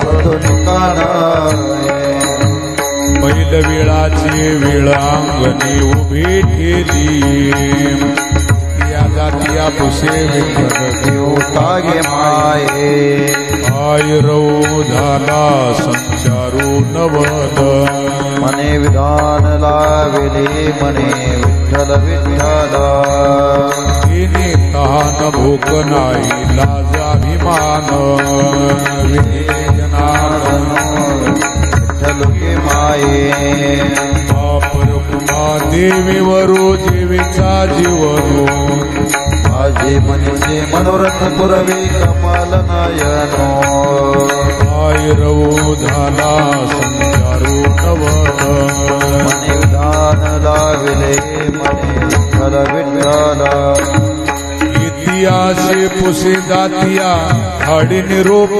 आधुनिकान बैल वेळाची वेळ अंगणी उभी ठेली या जातीया पुसे तागे माये आयरव झाला संचारू नवद मने विधान लाविले मने विठ्ठल विठ्ठला तिने तहान भूक नाही लाजाभिमान विजनार्दन विठ्ठल के माये अपरकुमा देवीवरो देवीचा जीवनो माझे मनीचे मनोरथ पुरवे कपाल नयनो आयरव झाला संचारू नवद मने विधान लाविले मने विठ्ठल विठ्ठला इतिहासे पुसे जातिया हाडी निरोप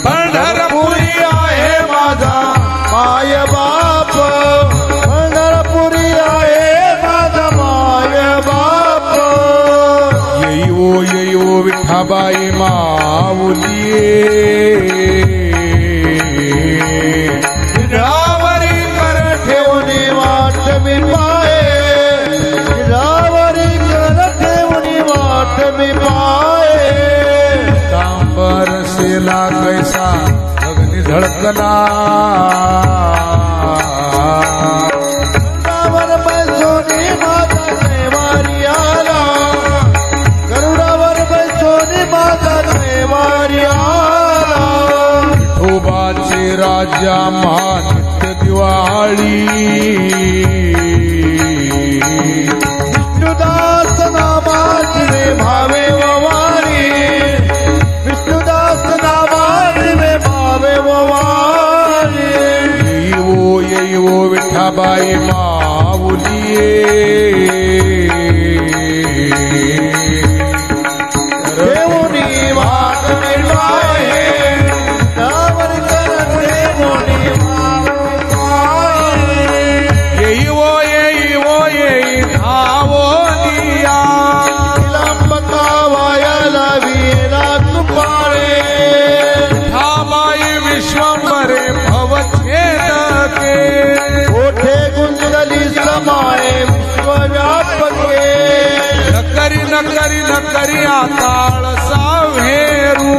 पंढरपुरी आहे माझा माय बाप पंढरपुरी आहे माझा माय बाप येई ओ विठाबाई माऊलिये विडावरी कर ठेवणे वाट मी पाये विडावरी कर ठेवणे दिसला कैसा अग्नी झळकला गरुडावर बैसोनी माझा कैवारी आला गरुडावर बैसोनी माझा कैवारी आला विठोबाची राजा महानित्य दिवाळी विष्णुदास नामाची रे भावे ववारी विष्णुदास नामाची रे भावे ववारी येईवो विठाबाई माऊलिये देवोनी वाट निर्वाहे त्यावर करण देवोनी येईवो येई धावो दिया विलंबका वायाला वीरा कुपाळे विठाबाई विश्वंभरे भवछेदके ओठे गुंजली समाये विश्वव्यापके न करी आताळ सावेरू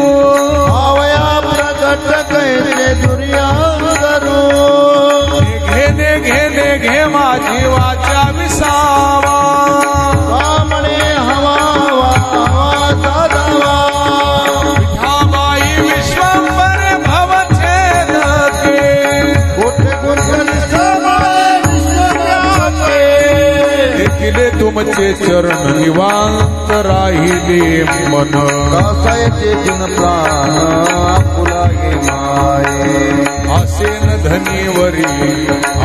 आवया प्रगट कैसे दुर्याधरू घे माझी वाचा विसावा कामणे हवा साधवा विठाबाई विश्वंभर भवछेदके ओठे गुंजली समाये विश्वव्यापके देखिले तुमचे चरण निवांत राहिले मन कासायचे जिन प्राण आपुलागे माये आसेन धनीवरी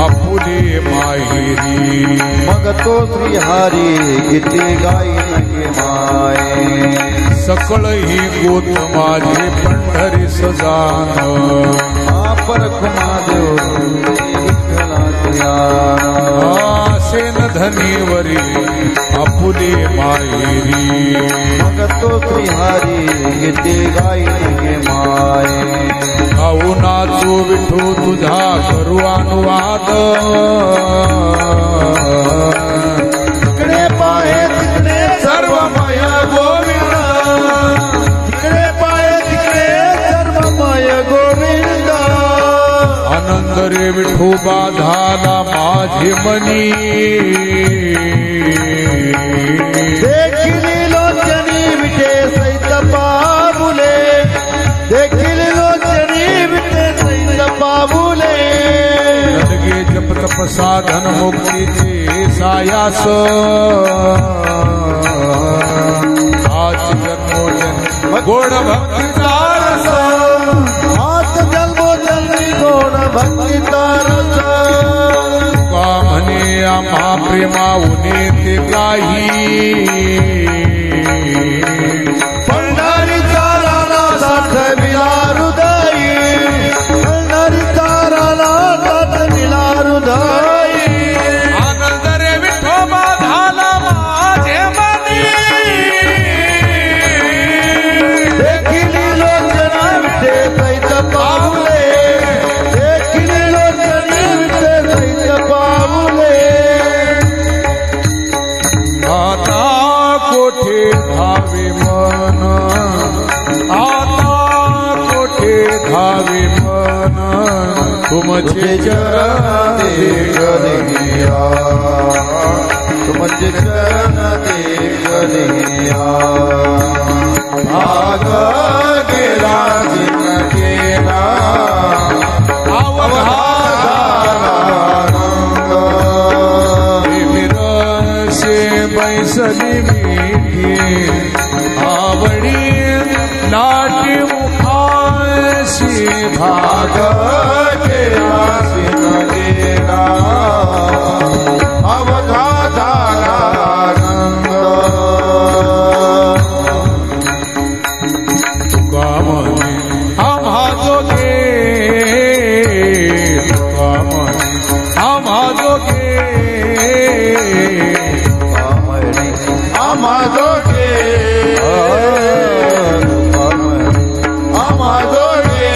आपुले माहेरी मग तो श्रीहरी गीते गायन गे माये सकळ ही गोत माझे पंढरी सजान परख महादेव आसेन धनीवरी आपुले माहेरी मग तो श्रीहरी गीते गायन गे माये गाऊ नाचू विठू तुझा करू अनुवाद तिकडे पाहे तिकडे सर्वमय गोविंद तिकडे पाहे तिकडे सर्वमय गोविंद आनंद रे विठोबा झाला माझे मनी देखिली लोचनी विटे सैत पाबुले देखिली लोचनी विटे सैत पाबुले लगे जप तप साधन मुक्तीचे सायास आज जन्मोजन गोड भक्तीचा रस हात जन्मो जन्मी गोड भक्तीचा रस का म्हणे आम्हा प्रेमाऊने ते काही पंढरीचा राणा साठ विला हृदयी पंढरीचा राणा साठ विला हृदयी आनंद रे विठोबा झाला माझे मनी देखिली लोचना विटे सैत पाऊले देखिली लोचनी विटे सैत पाऊले आता कोठे धावे मन आता कोठे धावे मन तुमचे चरण देखलिया तुमचे चरण देखलिया भाग गेला जिन गेला से बैसली मीठी आवडी नाट्य मुखाशी भाग गेला जिन गेला अवघा झाला रंग तुका म्हणे आम्हा जोगे तुका म्हणे आम्हा जोगे आमाजोगे आमाजोगे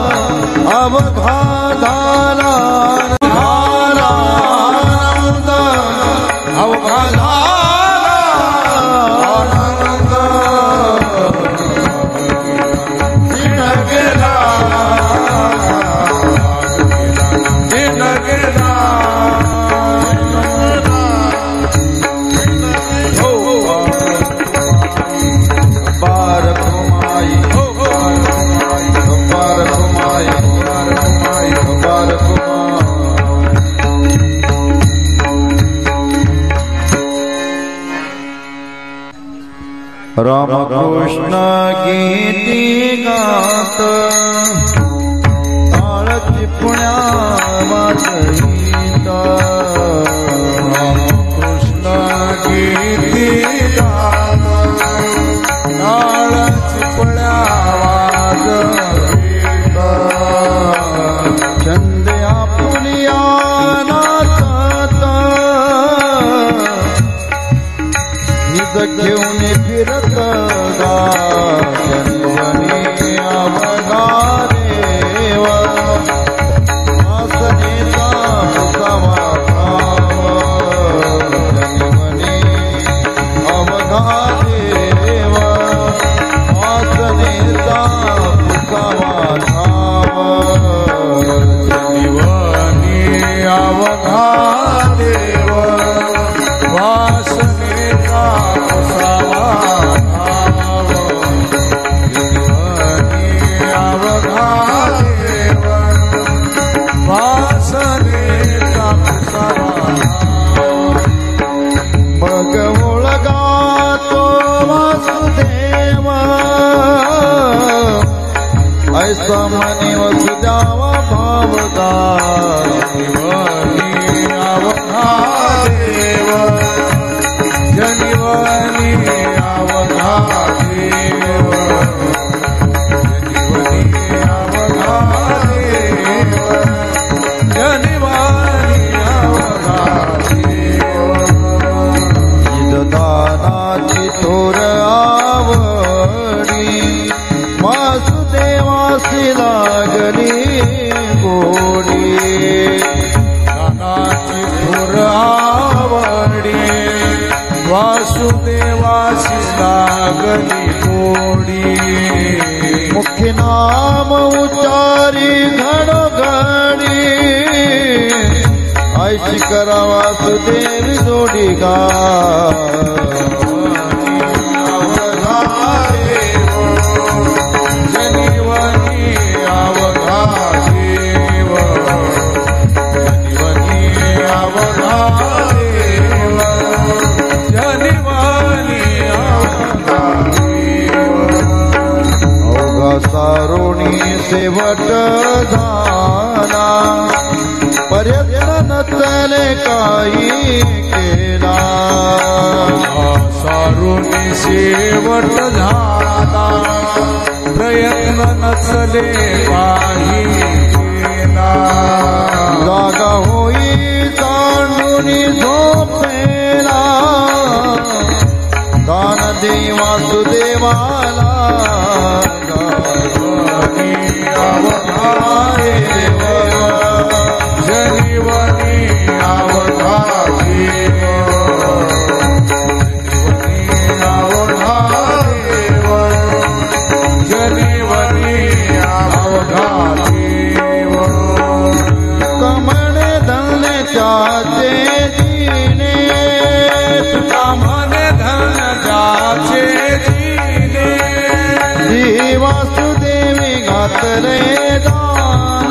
अवघा झाला आनंद अवघा झाला आनंद दिन गेला दिन गेला राम कृष्ण गीती गात ताळ चिपण्या वाजवीत राम कृष्ण गीती गात ताळ चिपळ्या वाजवीत छंद आपुलिया नाचत निज घेऊन फिरत गावनी अवघा देव आसनेचा मुसावा जन्मनी अवघा देव आसनेचा मुसावा जीवनी अवघा देव वासनेचा मुसावा धाव जीवनी अवघा देव वासनेचा मुसावा मग ओळगा तो वासुदेव ऐसा मनी वसुद्यावा भावगा जीवनी अवघा देव जनिवनी अवघा देव जनिवनी अवघा देव जनिवनी अवघा देव दानाची थोर आवडी वासुदेवासी लागली गोडी दानाची थोर आवडी वासुदेवासी लागली गोडी मुख्य नाम उच्चारी घडोघडी ऐशी करा वासुदेवी जोडी गा अवघा देव जनिवनी अवघा देव जनिवनी अवघा देव जनिवनी अवघा देव अवघा सारोणी शेवट झाला पर्यटन नचले काही केला सारुनी शेवट झाला प्रयत्न नचले काही केला जागा होई सांडूनी झोपेला दान दे वासुदेवाला जनिवनी अवघा देव जनिवनी अवघा देव जनिवनी अवघा देव जनिवनी अवघा देव कमणे धनले चाचे जीने कामने धन जाचे जीने जी वासुदेवी घातले दान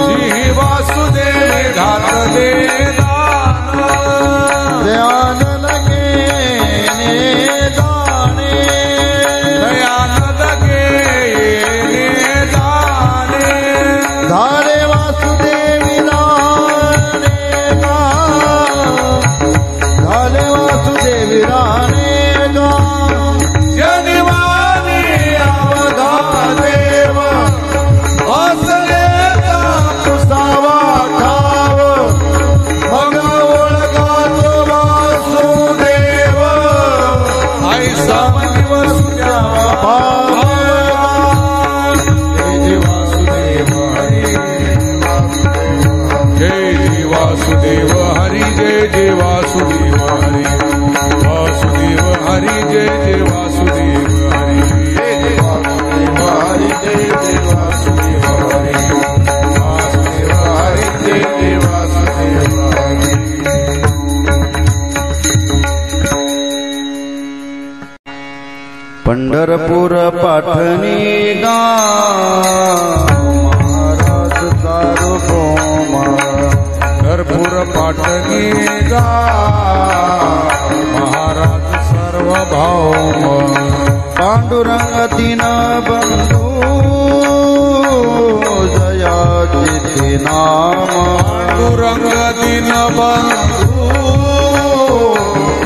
जी वासुदेव घातले दान ध्यान लगे ने दाने दयान लगे ने दाने धारे वासुदेवी राणे गा धारे वासुदेवी राणे गा जनिवनी अवघा देव साम दिवस द्यावा जय वासुदेव हरी जय वासुदेव हरी जय वासुदेव हरी वासुदेव हरी जय वासुदेव हरी वासुदेव हरी जय वासुदेव हरी वासुदेव हरी जय वासुदेव हरी। पंढरपूर पाठणी महाराज सार्वभौम पंढरपूर पाटणी महाराज सर्वभौम पांडुरंग दीन बंधू जयाचे नाम पांडुरंग दीन बंधू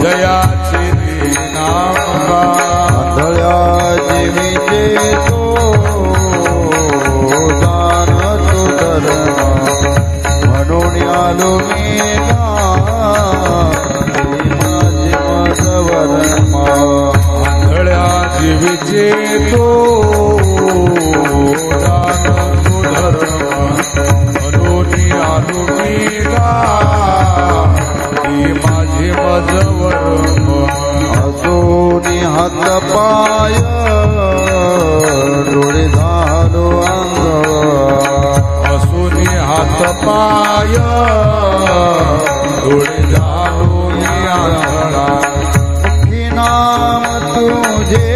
जयाचे नाम आंधळ्या जीवीचे तो दान तो धर्म म्हणून आलो मी माझे माझवरमा आंधळ्या जीवीचे तो दान तो धर्म म्हणून आलो मी माझे मजवरम असोनी हात पाय डोळे झालो अंग असुनी हात पाय डोळे झालो आंधळा मुखी नाम तुझे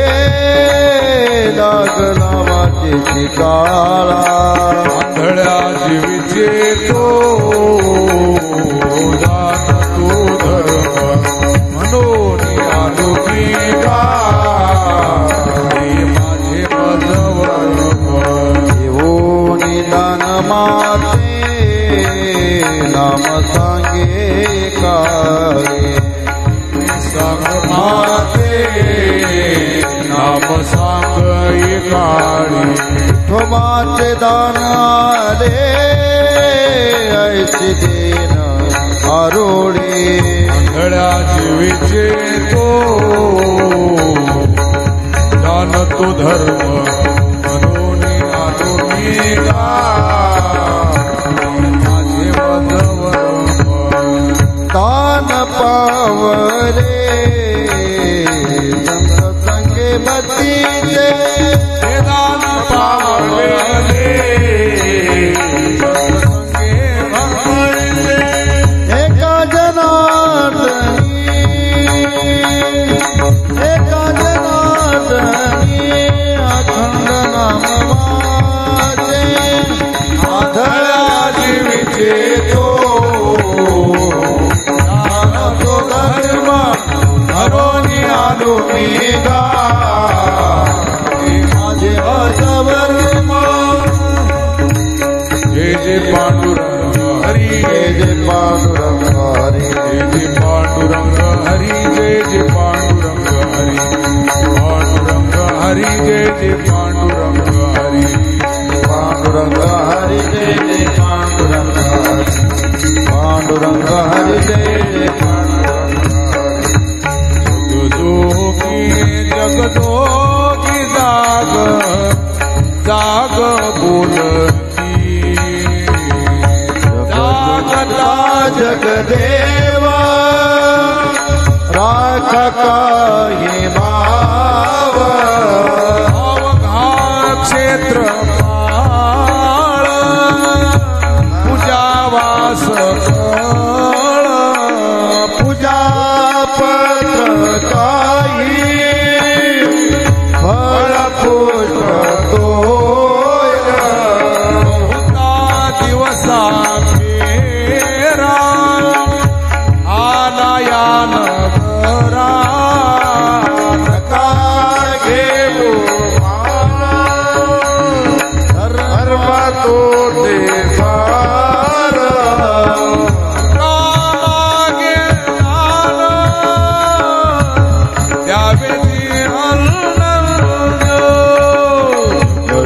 लागला वाटेची काळा आंधळ्या जीवीचे तो दान तो धर्म म्हणून आलो मी माझे मजवरम येऊन दान माते नाम सांगे काय सांग माते नाम सांग काळी विठोबाचे दान आले ऐसे देन आरोडे आंधळ्या जीवीचे तो दान तो धर्म म्हणून आलो मी माझे मजवरम दान पावले संत संगे बतीचे हे दान पावले संगे भरले एका जनार्दनी अखंड नाम वाचे आंधळ्या जीवीचे तो दान तो धर्म म्हणून आलो मी माझे मजवरम जय जय पांडुरंग हरी जय जय पांडुरंग हरी जय जय पांडुरंग हरी जय जय पांडुरंग हरी पांडुरंग हरी जय जय पांडुरंग हरी पांडुरंग हरी जय जय पांडुरंग हरी पांडुरंग हरी जय जय पांडुरंग जगदोगी जाग जाग बोलती जागता जगदेवा राख काही माव अवघा क्षेत्र पूजावास पूजा पत्र काही फळ पुष्प बहुता दिवसा फेरा आला या नगरा नका घेऊ धर्म तो देवार रामागे दान द्यावे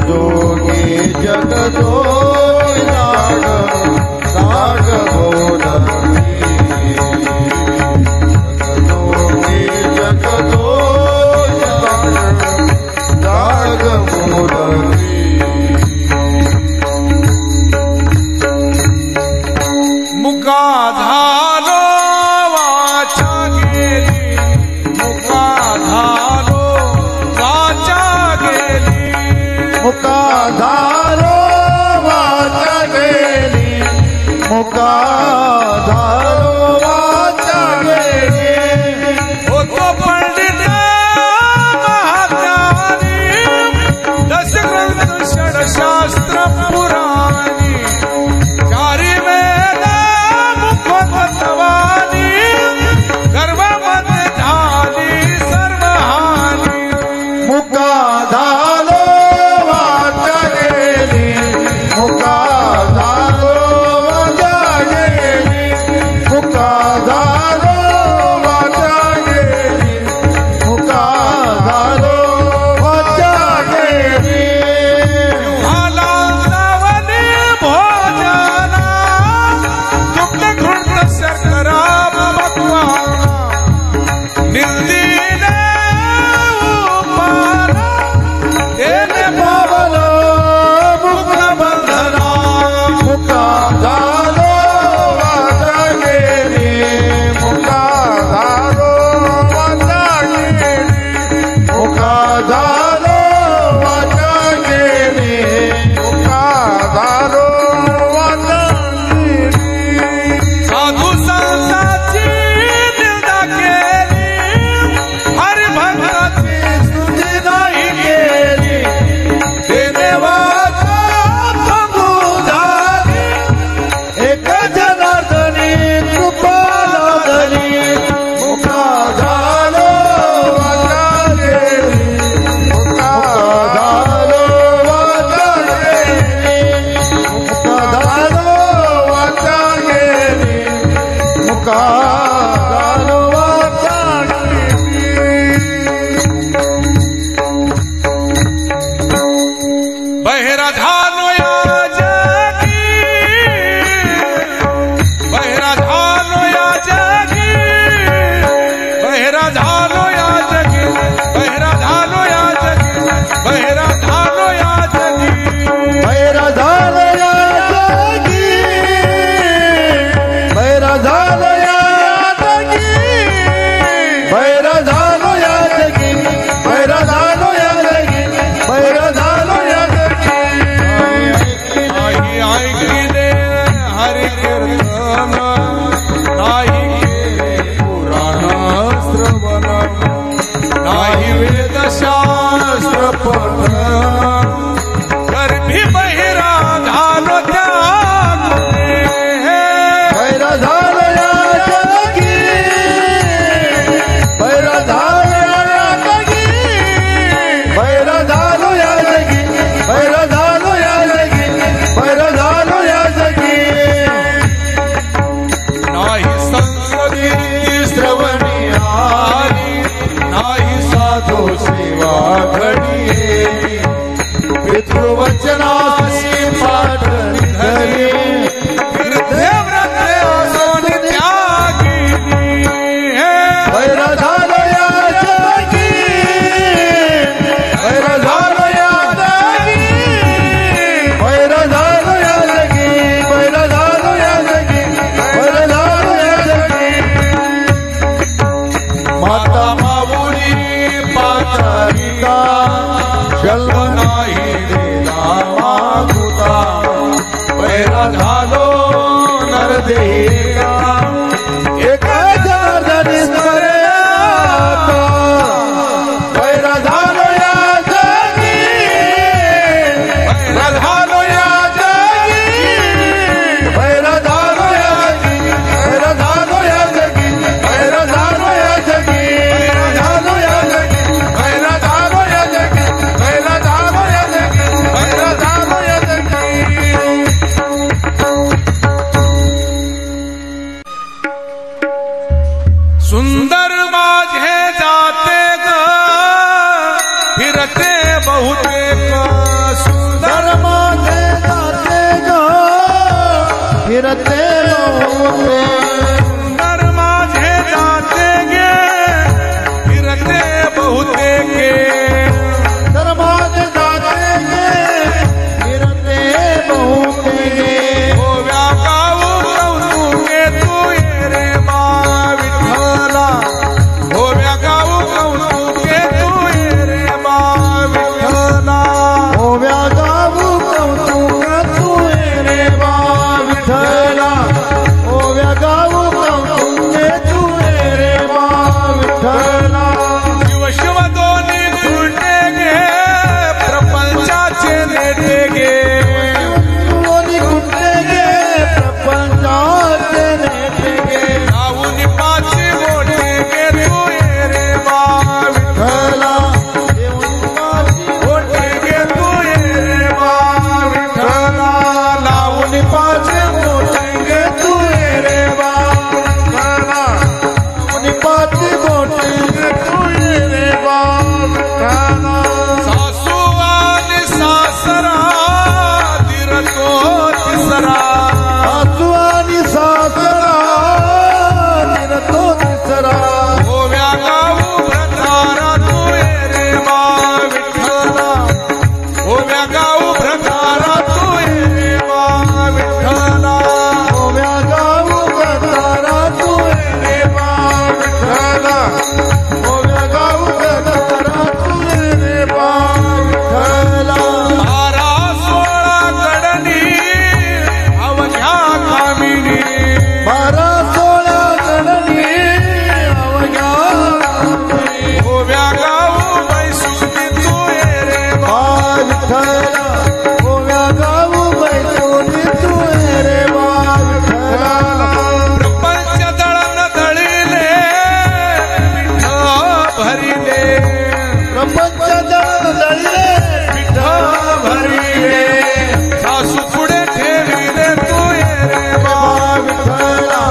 जोगी जगदो नाग नाग बोलती जगदोगी जगदो पठण गर्भी बहिरा झालो त्यागुने बैरा झालो या जगी बैरा झालो या जगी बैरा झालो या जगी बैरा झालो या जगी बैरा झालो या जगी नाही संसदी श्रवणी आली नाही साधो सेवा घडी पितृवचनासी पाठ धरी देव्रत सोन त्यागिनी बैरा झालो या जगी बैरा झालो या जगी बैरा झालो या जगी बैरा झालो या जगी बैरा झालो या जगी माता माऊली पाचारिका जन्म नाही दिला मागुता बैरा झालो नरदेगा एका जनार्दनी स्मरे आता बैरा झालो या जगी बैरा झालो या जगी बैरा झालो या जगी बैरा झालो या जगी बैरा झालो या जगी बैरा झालो या जगी बैरा झालो या जगी बैरा झालो या जगी बैरा झालो या जगी सुंदर माझे जाते ग फिरते बहुतेक सुंदर धर्माचे जाते ग फिरते बहुते सुंदर माझे जाते गे फिरते बहुतेके धर्माचे जाते गे फिरते बहुते गोव्या गाऊ कौतुके तू ये रे बा विठ्ठला गोव्या गाऊ कौतुके तू ये रे बा विठ्ठला ओव्या गाऊ कौतुक तू रे बा विठ्ठला ओव्या गाऊ कौतुक तू रे बा विठ्ठला शिव शिव दोन्ही खुलटे गे प्रपंचाचे नेटे गे दोन्ही कुठे गे प्रपंचाचे नेटे गे गाऊन पाची मोठे गे तू ये रे बा विठ्ठला मोठे गे तू ये रे बा विठ्ठला लावून पाची मोठे गे तू ये रे बा विठ्ठला निपाती मोठी तू रे बा विठ्ठला सासू आणि सासरा दिरतो तिसरा सासू आणि सासरा निरतो तिसरा गोव्या गाऊ भ्रतारा तू ये रे बा विठ्ठला गोव्या गाऊ भ्रतारा तू ये रे बा विठ्ठला ओव्या गाऊ गतारा तू रे बा विठ्ठला ओव्या गाऊ गतारा तू रे बा विठ्ठला 12-16 कडनी अवघ्या कामिनी 12-16 गणनी अवघ्या गोव्या गाऊ बैसुनी तू ये रे बा बा विठ्ठला ओव्या गाऊ बैसोनी तू रे बा विठ्ठला प्रपंच दळण दळिले पिठ भरिले प्रपंच जळ दळले पिठ भरिले सासू पुढे ठेविले तू ये रे बा विठ्ठला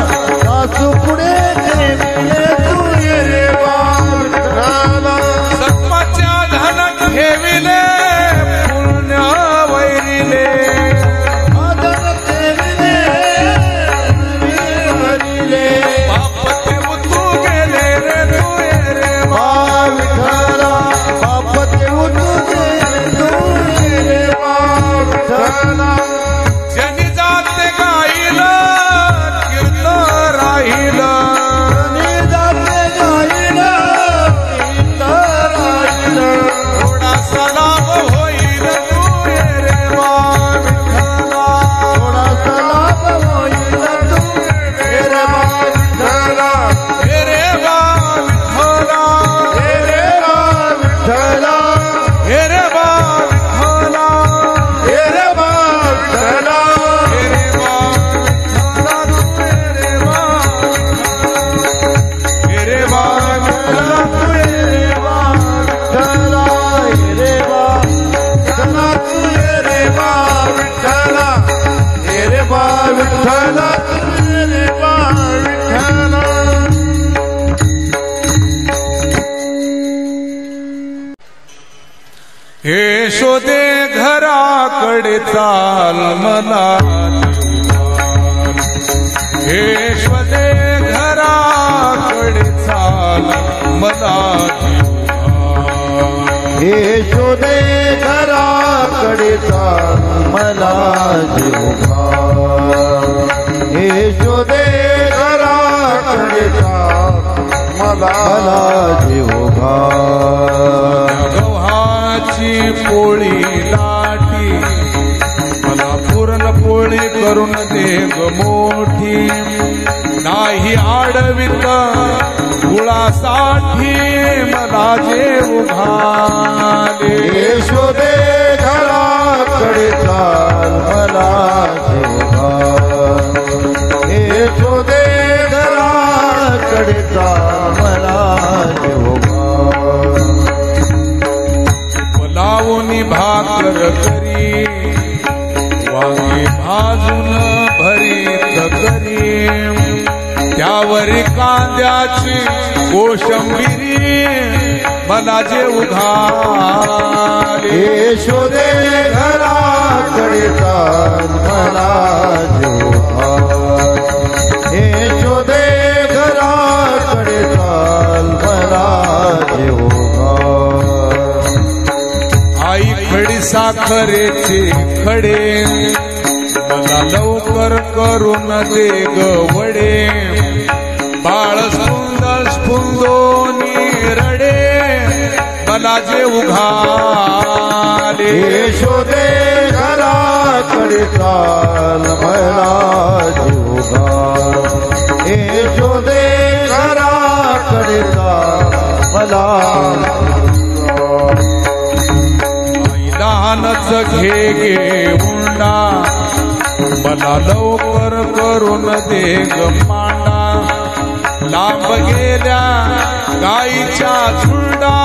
सासू पुढे ठेविले तू रे बा विठ्ठला सत्माच्या धन ठेविले पुण्य वैरिले आदर ठेविले हरिले बाप ते तू गेले रे तू ये रे बा बा विठ्ठला बाप यशोदे घराकडे चाल मला यशोदे घराकडे चाल मला यशोदे घराकडे चाल मला जीवा यशोदे घराकडे चाल मला जीवा गव्हाची पोळी लाटी मला पुरणपोळी करून दे ग मोठी नाही आडवित गुळासाठी मला जेवू घाले यशोदे घराकडे चाल मला जीवा यशोदे घराकडे चाल मला जीवा लावूनी भाकर करी वांगी भाजून भरीत करी त्यावरी कांद्याची कोशिंबिरी मला जेवू घाले यशोदे घराकडे चाल मला जीवा यशोदे घराकडे चाल मला जीवा आई खडी साखरेचे खडे मला लवकर करून दे ग वडे बाळ स्फुंदोनी रडे मला जेवू घाले यशोदे घराकडे चाल मला जीवा यशोदे घराकडे चाल मला लहानच घे उंडा मला लवकर करून दे ग मांडा लांब गेल्या गाईच्या झुंडा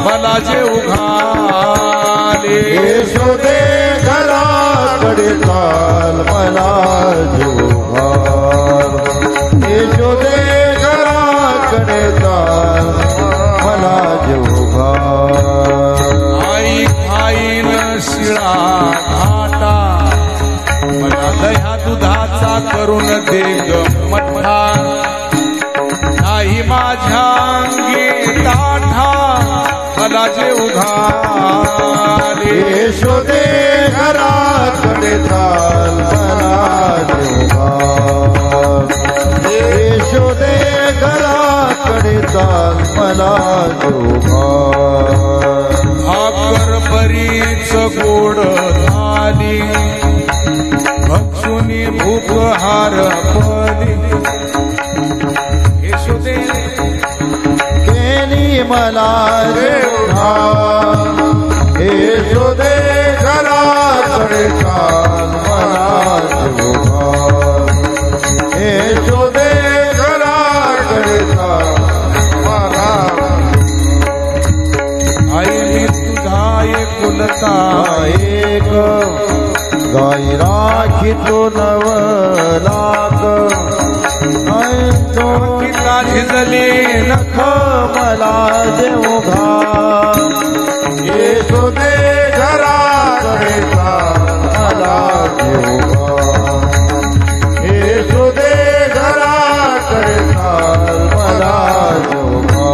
मला जेवू घाले यशोदे घराकडे चाल मला जीवा यशोदे घराकडे चाल मला जीवा खाईन शिळा घाटा मला दह्या दुधाचा करून दे ग मठा नाही माझ्या अंगी ताठा मला जेवू घाले यशोदे घराकडे चाल मला जीवा यशोदे घराकडे चाल मला जीवा भाकर बरीच गोड झाली भक्षुनी भूक हारपली यशोदे केली मला जेवढा यशोदे घराकडे चाल मला जीवा यशोदे घराकडे चाल मला आई मी तुझा एकुलता एक गाई राखितो नवलाक किता झिजली नख मला जेवघा यशोदे घराकडे चाल मला जेवघा यशोदे घराकडे चाल मला जेवघा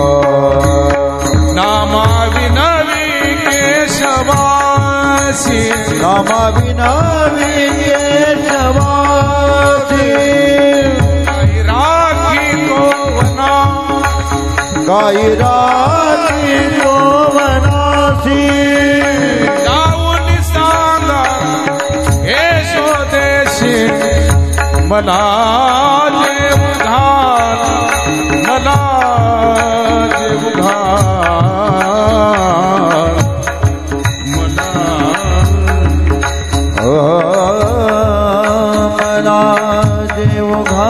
नामा विनवी केशवासी नामा विनावी केशवासी राखी गोवना गाई राखी गोवनासी जाऊन सांगा यशोदेशी मला जेवू घाल मला जेवू घाल मला मला जेवघा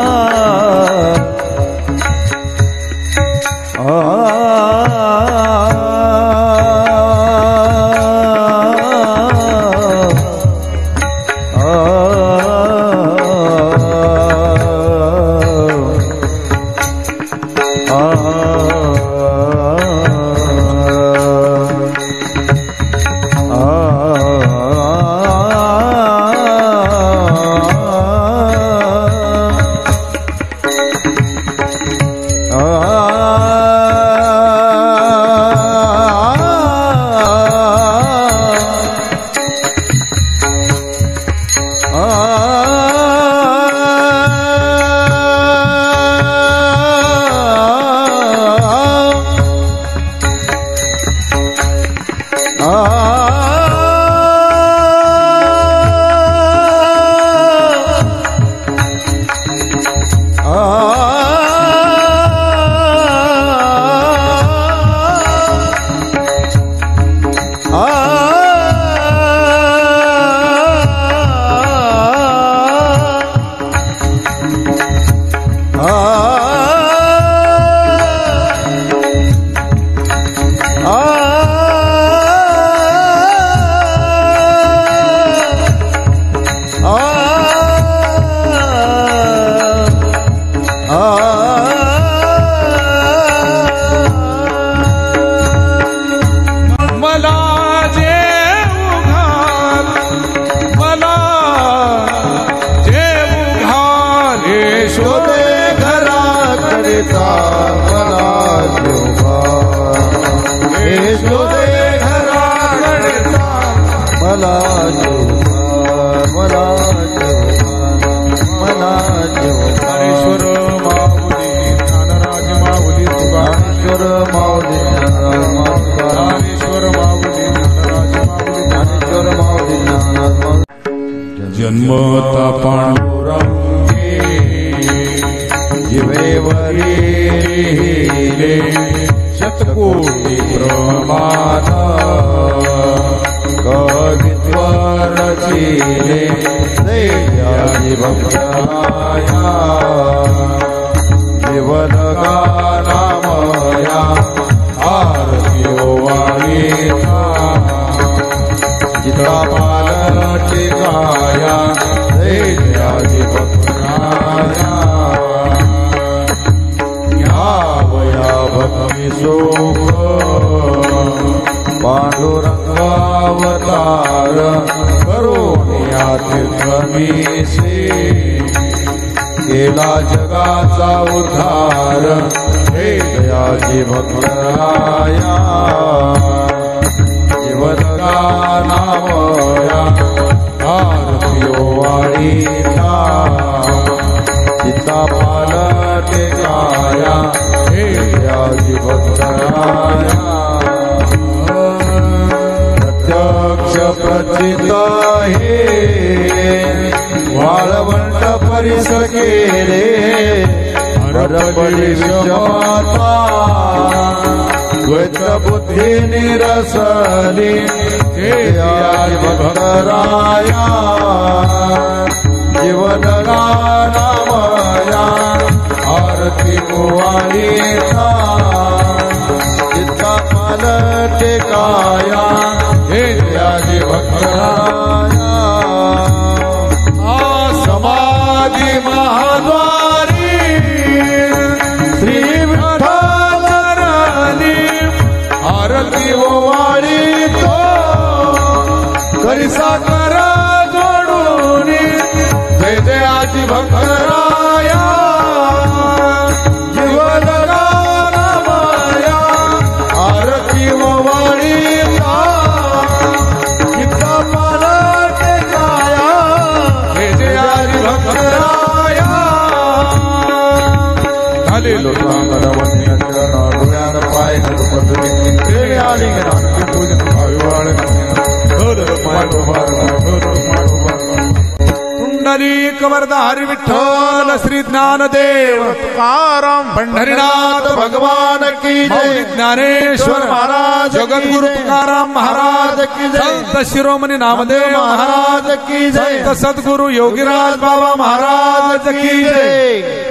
जन्मता पांडुरंगे जीवेवरी शतकोटी प्रमाण कवित्वरचिले दैव्यादि भक्ताया जीवनगानामया आरतियो वाणीता चित्रापालटिकाया दैव्यादि भक्ताया यावया भक्ति शोक पांडुरंगावतार करुणिया तीर्थमीसे केला जगाचा उद्धार हे दयाजी भक्तराया जीवनगानामया आरतियो वाणीता चित्तापालटिकाया हे दयाजी भक्तराया प्रत्यक्ष प्रचित हे वाळवंट परिस केले हरपरी विषमाता द्वैत बुद्धी निरसली हे आय भक्तराया जीवनगानामया आरती वाणीता चित्तापालटिकाया हे दयाजी भक्तराया समाधि महाद्वारी श्री विठ्ठलरानी आरती वाणी तो करिसा करा जोडून जय दयाजी भक्तराया जीवनगानामया आरती वाणीता चित्तापालटिकाया हे दयाजी भक्तराया झाले लोकांगण वन्याच्या डोळ्यात पाय पदरी केले आलिंगन पूजन भाविवाळ पुंडलिक वरदा हरी विठ्ठल श्री ज्ञानदेव तुकाराम पंढरीनाथ भगवान की जय ज्ञानेश्वर महाराज जगद्गुरु तुकाराम महाराज की जय संत शिरोमणी नामदेव महाराज की जय संत सद्गुरु योगीराज बाबा महाराज की जय।